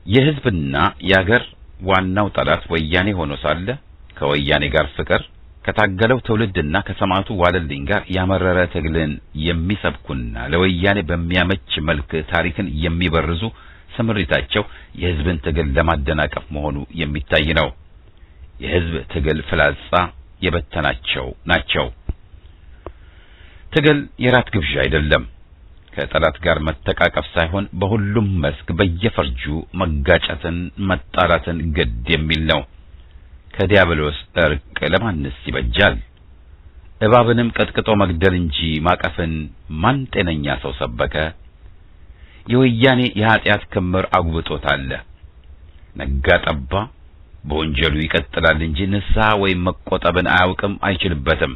የህዝብና የአገር ዋናው ጠላት ወያኔ ሆኖ ሳለ ከወያኔ ጋር ፍቅር ከታገለው ትውልድና ከሰማዕቱ ዋለልኝ ጋር ያመረረ ትግልን የሚሰብኩና ለወያኔ በሚያመች መልክ ታሪክን የሚበርዙ ስምሪታቸው የህዝብን ትግል ለማደናቀፍ መሆኑ የሚታይ ነው። የህዝብ ትግል ፍላጻ የበተናቸው ናቸው። ትግል የራት ግብዣ አይደለም። ከጠላት ጋር መተቃቀፍ ሳይሆን በሁሉም መስክ በየፈርጁ መጋጨትን፣ መጣላትን ግድ የሚል ነው። ከዲያብሎስ እርቅ ለማንስ ይበጃል? እባብንም ቀጥቅጦ መግደል እንጂ ማቀፍን ማን ጤነኛ ሰው ሰበከ? የወያኔ የኃጢአት ክምር አጉብጦታል። ነጋ ጠባ በወንጀሉ ይቀጥላል እንጂ ንስሐ ወይም መቆጠብን አያውቅም፣ አይችልበትም።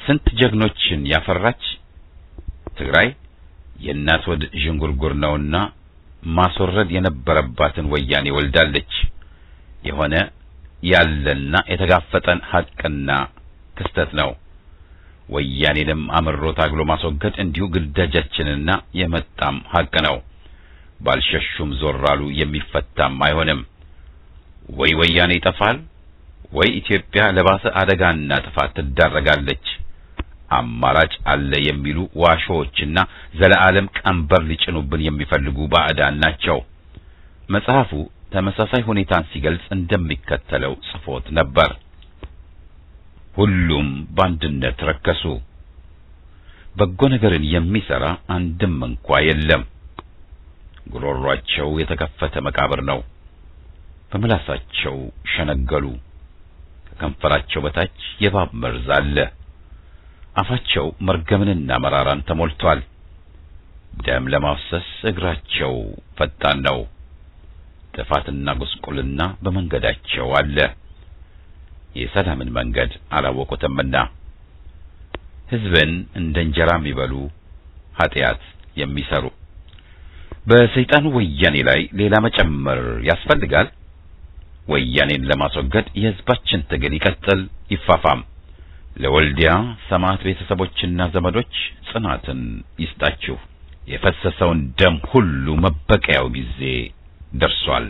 ስንት ጀግኖችን ያፈራች ትግራይ የእናት ወድ ዥንጉርጉር ነውና ማስወረድ የነበረባትን ወያኔ ወልዳለች። የሆነ ያለና የተጋፈጠን ሐቅና ክስተት ነው። ወያኔንም አምሮ ታግሎ ማስወገድ እንዲሁ ግዳጃችንና የመጣም ሐቅ ነው። ባልሸሹም ዞራሉ የሚፈታም አይሆንም። ወይ ወያኔ ይጠፋል ወይ ኢትዮጵያ ለባሰ አደጋና ጥፋት ትዳረጋለች። አማራጭ አለ የሚሉ ዋሾዎችና ዘለዓለም ቀንበር ሊጭኑብን የሚፈልጉ ባዕዳን ናቸው። መጽሐፉ ተመሳሳይ ሁኔታን ሲገልጽ እንደሚከተለው ጽፎት ነበር። ሁሉም በአንድነት ረከሱ፣ በጎ ነገርን የሚሰራ አንድም እንኳ የለም። ጉሮሯቸው የተከፈተ መቃብር ነው። በምላሳቸው ሸነገሉ፣ ከከንፈራቸው በታች የእባብ መርዝ አለ። አፋቸው መርገምንና መራራን ተሞልቷል። ደም ለማፍሰስ እግራቸው ፈጣን ነው። ጥፋትና ጉስቁልና በመንገዳቸው አለ። የሰላምን መንገድ አላወቁትምና ሕዝብን እንደ እንጀራ የሚበሉ ኃጢአት የሚሰሩ በሰይጣኑ ወያኔ ላይ ሌላ መጨመር ያስፈልጋል። ወያኔን ለማስወገድ የሕዝባችን ትግል ይቀጥል፣ ይፋፋም። ለወልዲያ ሰማዕት ቤተሰቦችና ዘመዶች ጽናትን ይስጣችሁ። የፈሰሰውን ደም ሁሉ መበቀያው ጊዜ ደርሷል።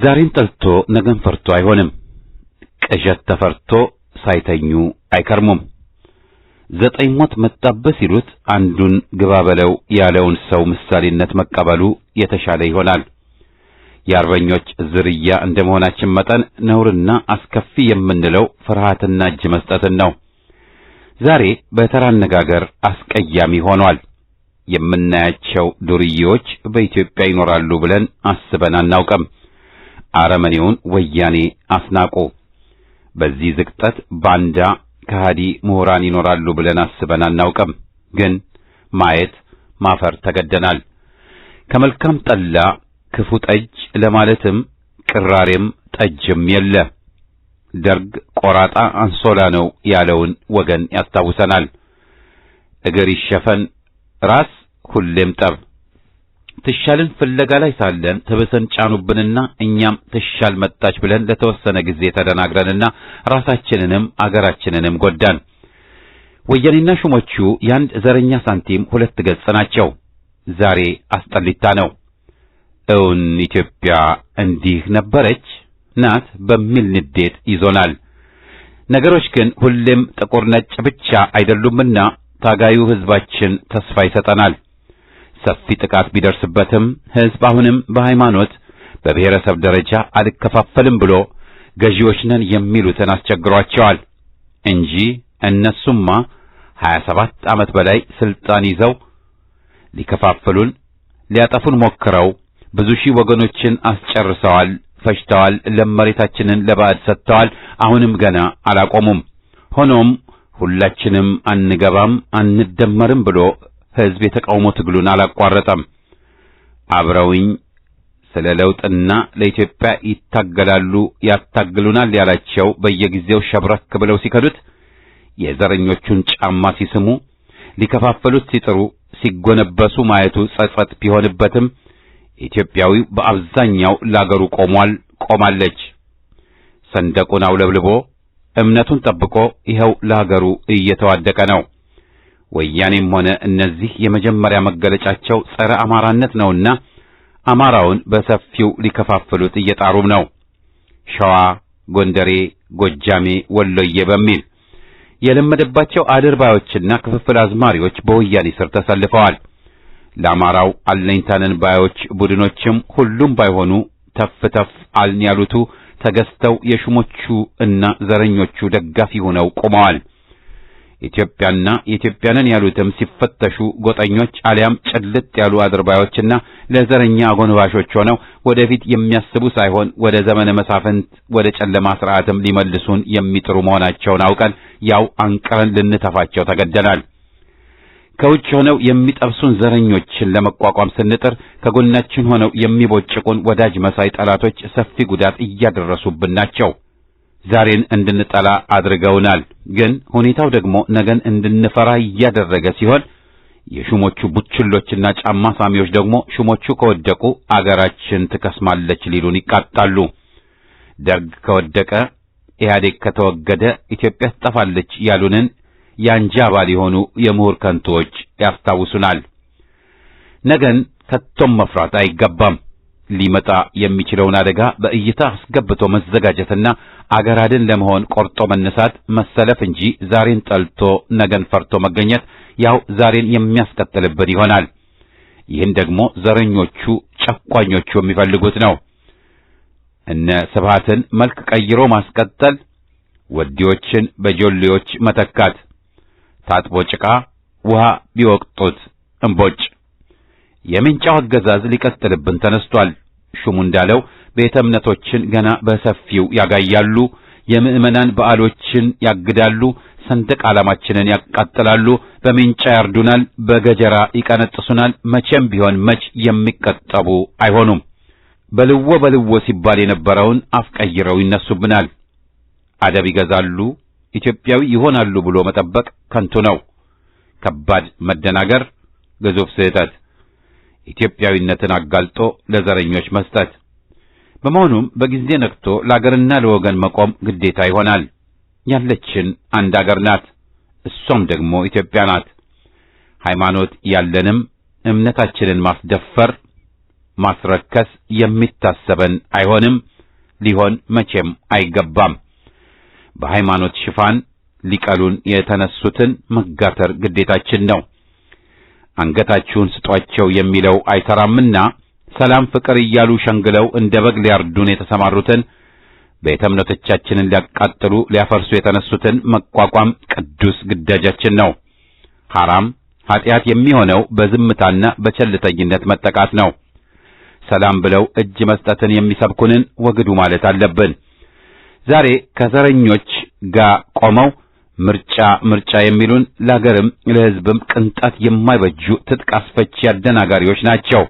ዛሬን ጠልቶ ነገን ፈርቶ አይሆንም። ቅዠት ተፈርቶ ሳይተኙ አይከርሙም። 9 ሞት መጣበት ሲሉት አንዱን ግባ በለው ያለውን ሰው ምሳሌነት መቀበሉ የተሻለ ይሆናል። የአርበኞች ዝርያ እንደመሆናችን መጠን ነውርና አስከፊ የምንለው ፍርሃትና እጅ መስጠትን ነው። ዛሬ በተራ አነጋገር አስቀያሚ ሆኗል። የምናያቸው ዱርዬዎች በኢትዮጵያ ይኖራሉ ብለን አስበን አናውቅም። አረመኔውን ወያኔ አስናቁ። በዚህ ዝቅጠት ባንዳ ከሃዲ ምሁራን ይኖራሉ ብለን አስበን አናውቅም። ግን ማየት ማፈር ተገደናል። ከመልካም ጠላ ክፉ ጠጅ ለማለትም ቅራሬም ጠጅም የለ። ደርግ ቆራጣ አንሶላ ነው ያለውን ወገን ያስታውሰናል። እግር ይሸፈን ራስ ሁሌም ጠብ። ትሻልን ፍለጋ ላይ ሳለን ተበሰን ጫኑብንና እኛም ትሻል መጣች ብለን ለተወሰነ ጊዜ ተደናግረንና ራሳችንንም አገራችንንም ጎዳን። ወያኔና ሹሞቹ ያንድ ዘረኛ ሳንቲም ሁለት ገጽ ናቸው። ዛሬ አስጠሊታ ነው። እውን ኢትዮጵያ እንዲህ ነበረች ናት በሚል ንዴት ይዞናል። ነገሮች ግን ሁሌም ጥቁር ነጭ ብቻ አይደሉምና ታጋዩ ሕዝባችን ተስፋ ይሰጠናል። ሰፊ ጥቃት ቢደርስበትም ሕዝብ አሁንም በሃይማኖት በብሔረሰብ ደረጃ አልከፋፈልም ብሎ ገዢዎች ነን የሚሉትን አስቸግሯቸዋል እንጂ እነሱማ 27 ዓመት በላይ ስልጣን ይዘው ሊከፋፍሉን ሊያጠፉን ሞክረው ብዙ ሺህ ወገኖችን አስጨርሰዋል፣ ፈጅተዋል፣ ለመሬታችንን ለባዕድ ሰጥተዋል። አሁንም ገና አላቆሙም። ሆኖም ሁላችንም አንገባም አንደመርም ብሎ ሕዝብ የተቃውሞ ትግሉን አላቋረጠም። አብረውኝ ስለ ለውጥና ለኢትዮጵያ ይታገላሉ ያታግሉናል ያላቸው በየጊዜው ሸብረክ ብለው ሲከዱት፣ የዘረኞቹን ጫማ ሲስሙ፣ ሊከፋፈሉት ሲጥሩ ሲጎነበሱ ማየቱ ጸጸት ቢሆንበትም ኢትዮጵያዊው በአብዛኛው ለአገሩ ቆሟል፣ ቆማለች። ሰንደቁን አውለብልቦ እምነቱን ጠብቆ ይኸው ለአገሩ እየተዋደቀ ነው። ወያኔም ሆነ እነዚህ የመጀመሪያ መገለጫቸው ጸረ አማራነት ነውና አማራውን በሰፊው ሊከፋፍሉት እየጣሩም ነው። ሸዋ፣ ጎንደሬ፣ ጎጃሜ፣ ወሎዬ በሚል የለመደባቸው አድርባዮችና ክፍፍል አዝማሪዎች በወያኔ ስር ተሰልፈዋል። ለአማራው አለኝታነን ባዮች ቡድኖችም ሁሉም ባይሆኑ ተፍ ተፍ አልን ያሉቱ ተገዝተው የሹሞቹ እና ዘረኞቹ ደጋፊ ሆነው ቆመዋል። ኢትዮጵያና የኢትዮጵያንን ያሉትም ሲፈተሹ ጎጠኞች አሊያም ጭልጥ ያሉ አድርባዮችና ለዘረኛ አጎንባሾች ሆነው ወደፊት የሚያስቡ ሳይሆን ወደ ዘመነ መሳፍንት ወደ ጨለማ ስርዓትም ሊመልሱን የሚጥሩ መሆናቸውን አውቀን ያው አንቀረን ልንተፋቸው ተገደናል። ከውጭ ሆነው የሚጠብሱን ዘረኞችን ለመቋቋም ስንጥር ከጎናችን ሆነው የሚቦጭቁን ወዳጅ መሳይ ጠላቶች ሰፊ ጉዳት እያደረሱብን ናቸው። ዛሬን እንድንጠላ አድርገውናል። ግን ሁኔታው ደግሞ ነገን እንድንፈራ እያደረገ ሲሆን የሹሞቹ ቡችሎችና ጫማ ሳሚዎች ደግሞ ሹሞቹ ከወደቁ አገራችን ትከስማለች ሊሉን ይቃጣሉ። ደርግ ከወደቀ ኢህአዴግ ከተወገደ ኢትዮጵያ ትጠፋለች ያሉንን ያንጃ አባል የሆኑ የምሁር ከንቶች ያስታውሱናል። ነገን ከቶም መፍራት አይገባም። ሊመጣ የሚችለውን አደጋ በእይታ አስገብቶ መዘጋጀትና አገራድን ለመሆን ቆርጦ መነሳት መሰለፍ እንጂ ዛሬን ጠልቶ ነገን ፈርቶ መገኘት ያው ዛሬን የሚያስቀጥልብን ይሆናል። ይህን ደግሞ ዘረኞቹ ጨቋኞቹ የሚፈልጉት ነው። እነ ስብሃትን መልክ ቀይሮ ማስቀጠል፣ ወዲዎችን በጆሌዎች መተካት፣ ታጥቦ ጭቃ ውሃ ቢወቅጡት እምቦጭ። የምንጫው አገዛዝ ሊቀጥልብን ተነስቷል። ሹሙ እንዳለው ቤተ እምነቶችን ገና በሰፊው ያጋያሉ፣ የምዕመናን በዓሎችን ያግዳሉ፣ ሰንደቅ ዓላማችንን ያቃጥላሉ፣ በምንጫ ያርዱናል፣ በገጀራ ይቀነጥሱናል። መቼም ቢሆን መች የሚቀጠቡ አይሆኑም። በልዎ ሲባል የነበረውን አፍቀይረው ይነሱብናል። አደብ ይገዛሉ፣ ኢትዮጵያዊ ይሆናሉ ብሎ መጠበቅ ከንቱ ነው። ከባድ መደናገር፣ ግዙፍ ስህተት፣ ኢትዮጵያዊነትን አጋልጦ ለዘረኞች መስጠት። በመሆኑም በጊዜ ነቅቶ ለአገርና ለወገን መቆም ግዴታ ይሆናል። ያለችን አንድ አገር ናት፣ እሷም ደግሞ ኢትዮጵያ ናት። ሃይማኖት ያለንም እምነታችንን ማስደፈር ማስረከስ የሚታሰበን አይሆንም፣ ሊሆን መቼም አይገባም። በሃይማኖት ሽፋን ሊቀሉን የተነሱትን መጋተር ግዴታችን ነው። አንገታችሁን ስጧቸው የሚለው አይሰራምና ሰላም ፍቅር እያሉ ሸንግለው እንደ በግ ሊያርዱን የተሰማሩትን ቤተ እምነቶቻችንን ሊያቃጥሉ ሊያፈርሱ የተነሱትን መቋቋም ቅዱስ ግዳጃችን ነው። ሐራም ኃጢአት የሚሆነው በዝምታና በቸልተኝነት መጠቃት ነው። ሰላም ብለው እጅ መስጠትን የሚሰብኩንን ወግዱ ማለት አለብን። ዛሬ ከዘረኞች ጋር ቆመው ምርጫ የሚሉን ለሀገርም ለሕዝብም ቅንጣት የማይበጁ ትጥቅ አስፈቺ አደናጋሪዎች ናቸው።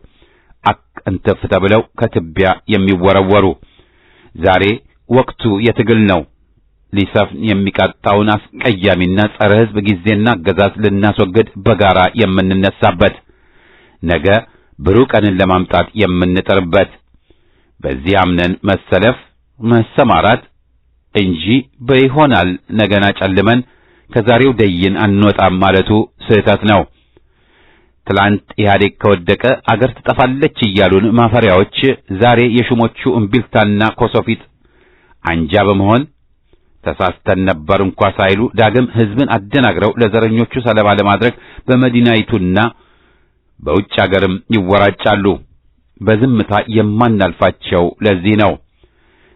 እንትፍ ተብለው ከትቢያ የሚወረወሩ። ዛሬ ወቅቱ የትግል ነው። ሊሰፍን የሚቃጣውን አስቀያሚና ጸረ ሕዝብ ጊዜና አገዛዝ ልናስወግድ በጋራ የምንነሳበት፣ ነገ ብሩህ ቀንን ለማምጣት የምንጥርበት፣ በዚህ አምነን መሰለፍ መሰማራት እንጂ በይሆናል ነገና ጨልመን ከዛሬው ደይን አንወጣም ማለቱ ስህተት ነው። ትላንት ኢህአዴግ ከወደቀ አገር ትጠፋለች እያሉን ማፈሪያዎች ዛሬ የሹሞቹ እምቢልታና ኮሶፊት አንጃ በመሆን ተሳስተን ነበር እንኳ ሳይሉ ዳግም ሕዝብን አደናግረው ለዘረኞቹ ሰለባ ለማድረግ በመዲናይቱና በውጭ አገርም ይወራጫሉ። በዝምታ የማናልፋቸው ለዚህ ነው።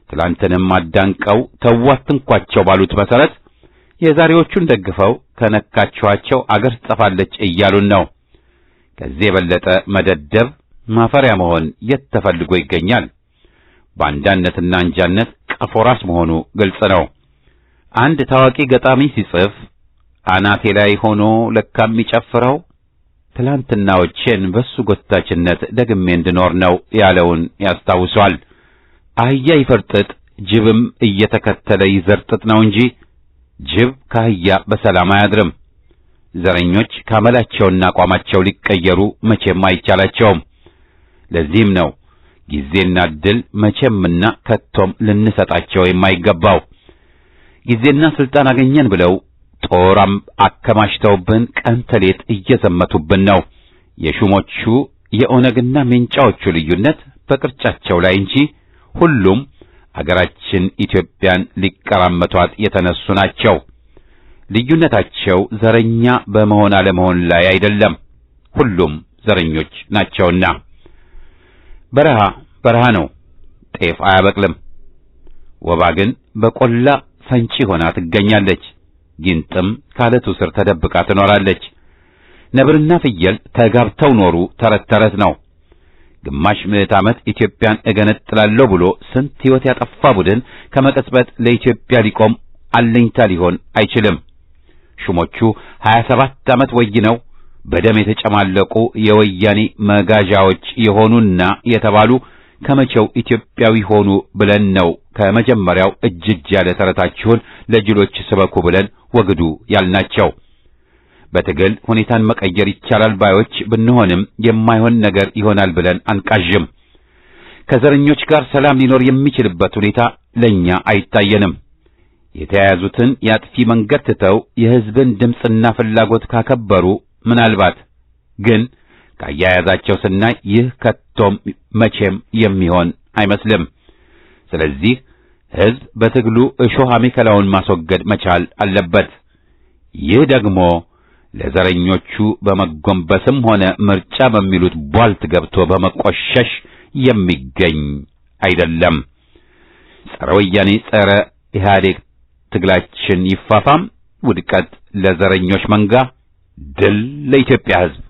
ትላንትንም አዳንቀው ተዋትንኳቸው ባሉት መሰረት የዛሬዎቹን ደግፈው ከነካቸዋቸው አገር ትጠፋለች እያሉን ነው። ከዚህ የበለጠ መደደብ ማፈሪያ መሆን የት ተፈልጎ ይገኛል? ባንዳነትና አንጃነት ቀፎ ራስ መሆኑ ግልጽ ነው። አንድ ታዋቂ ገጣሚ ሲጽፍ አናቴ ላይ ሆኖ ለካ የሚጨፍረው ትላንትናዎቼን በሱ ጎታችነት ደግሜ እንድኖር ነው ያለውን ያስታውሷል። አህያ ይፈርጥጥ ጅብም እየተከተለ ይዘርጥጥ ነው እንጂ ጅብ ከአህያ በሰላም አያድርም። ዘረኞች ካመላቸውና አቋማቸው ሊቀየሩ መቼም አይቻላቸውም። ለዚህም ነው ጊዜና ዕድል መቼምና ከቶም ልንሰጣቸው የማይገባው። ጊዜና ስልጣን አገኘን ብለው ጦራም አከማችተውብን ቀን ተሌት እየዘመቱብን ነው። የሹሞቹ የኦነግና ሜንጫዎቹ ልዩነት በቅርጫቸው ላይ እንጂ ሁሉም አገራችን ኢትዮጵያን ሊቀራመቷት የተነሱ ናቸው። ልዩነታቸው ዘረኛ በመሆን አለመሆን ላይ አይደለም። ሁሉም ዘረኞች ናቸውና። በረሃ ነው፣ ጤፍ አያበቅልም። ወባ ግን በቆላ ፈንጪ ሆና ትገኛለች። ጊንጥም ካለቱ ስር ተደብቃ ትኖራለች። ነብርና ፍየል ተጋብተው ኖሩ ተረት ተረት ነው። ግማሽ ምዕት ዓመት ኢትዮጵያን እገነጥላለሁ ብሎ ስንት ሕይወት ያጠፋ ቡድን ከመቀጽበት ለኢትዮጵያ ሊቆም አለኝታ ሊሆን አይችልም። ሹሞቹ 27 ዓመት ወይነው በደም የተጨማለቁ የወያኔ መጋዣዎች የሆኑና የተባሉ ከመቼው ኢትዮጵያዊ ሆኑ ብለን ነው ከመጀመሪያው እጅግ ያለ ተረታችሁን ለጅሎች ስበኩ ብለን ወግዱ ያልናቸው። በትግል ሁኔታን መቀየር ይቻላል ባዮች ብንሆንም የማይሆን ነገር ይሆናል ብለን አንቃዥም። ከዘረኞች ጋር ሰላም ሊኖር የሚችልበት ሁኔታ ለኛ አይታየንም። የተያያዙትን የአጥፊ መንገድ ትተው የሕዝብን ድምፅና ፍላጎት ካከበሩ ምናልባት ግን ካያያዛቸው ስናይ ይህ ከቶም መቼም የሚሆን አይመስልም። ስለዚህ ሕዝብ በትግሉ እሾህ አሜከላውን ማስወገድ መቻል አለበት። ይህ ደግሞ ለዘረኞቹ በመጎንበስም ሆነ ምርጫ በሚሉት ቧልት ገብቶ በመቆሸሽ የሚገኝ አይደለም። ጸረ ወያኔ ጸረ ኢህአዴግ ትግላችን ይፋፋም። ውድቀት ለዘረኞች መንጋ፣ ድል ለኢትዮጵያ ሕዝብ።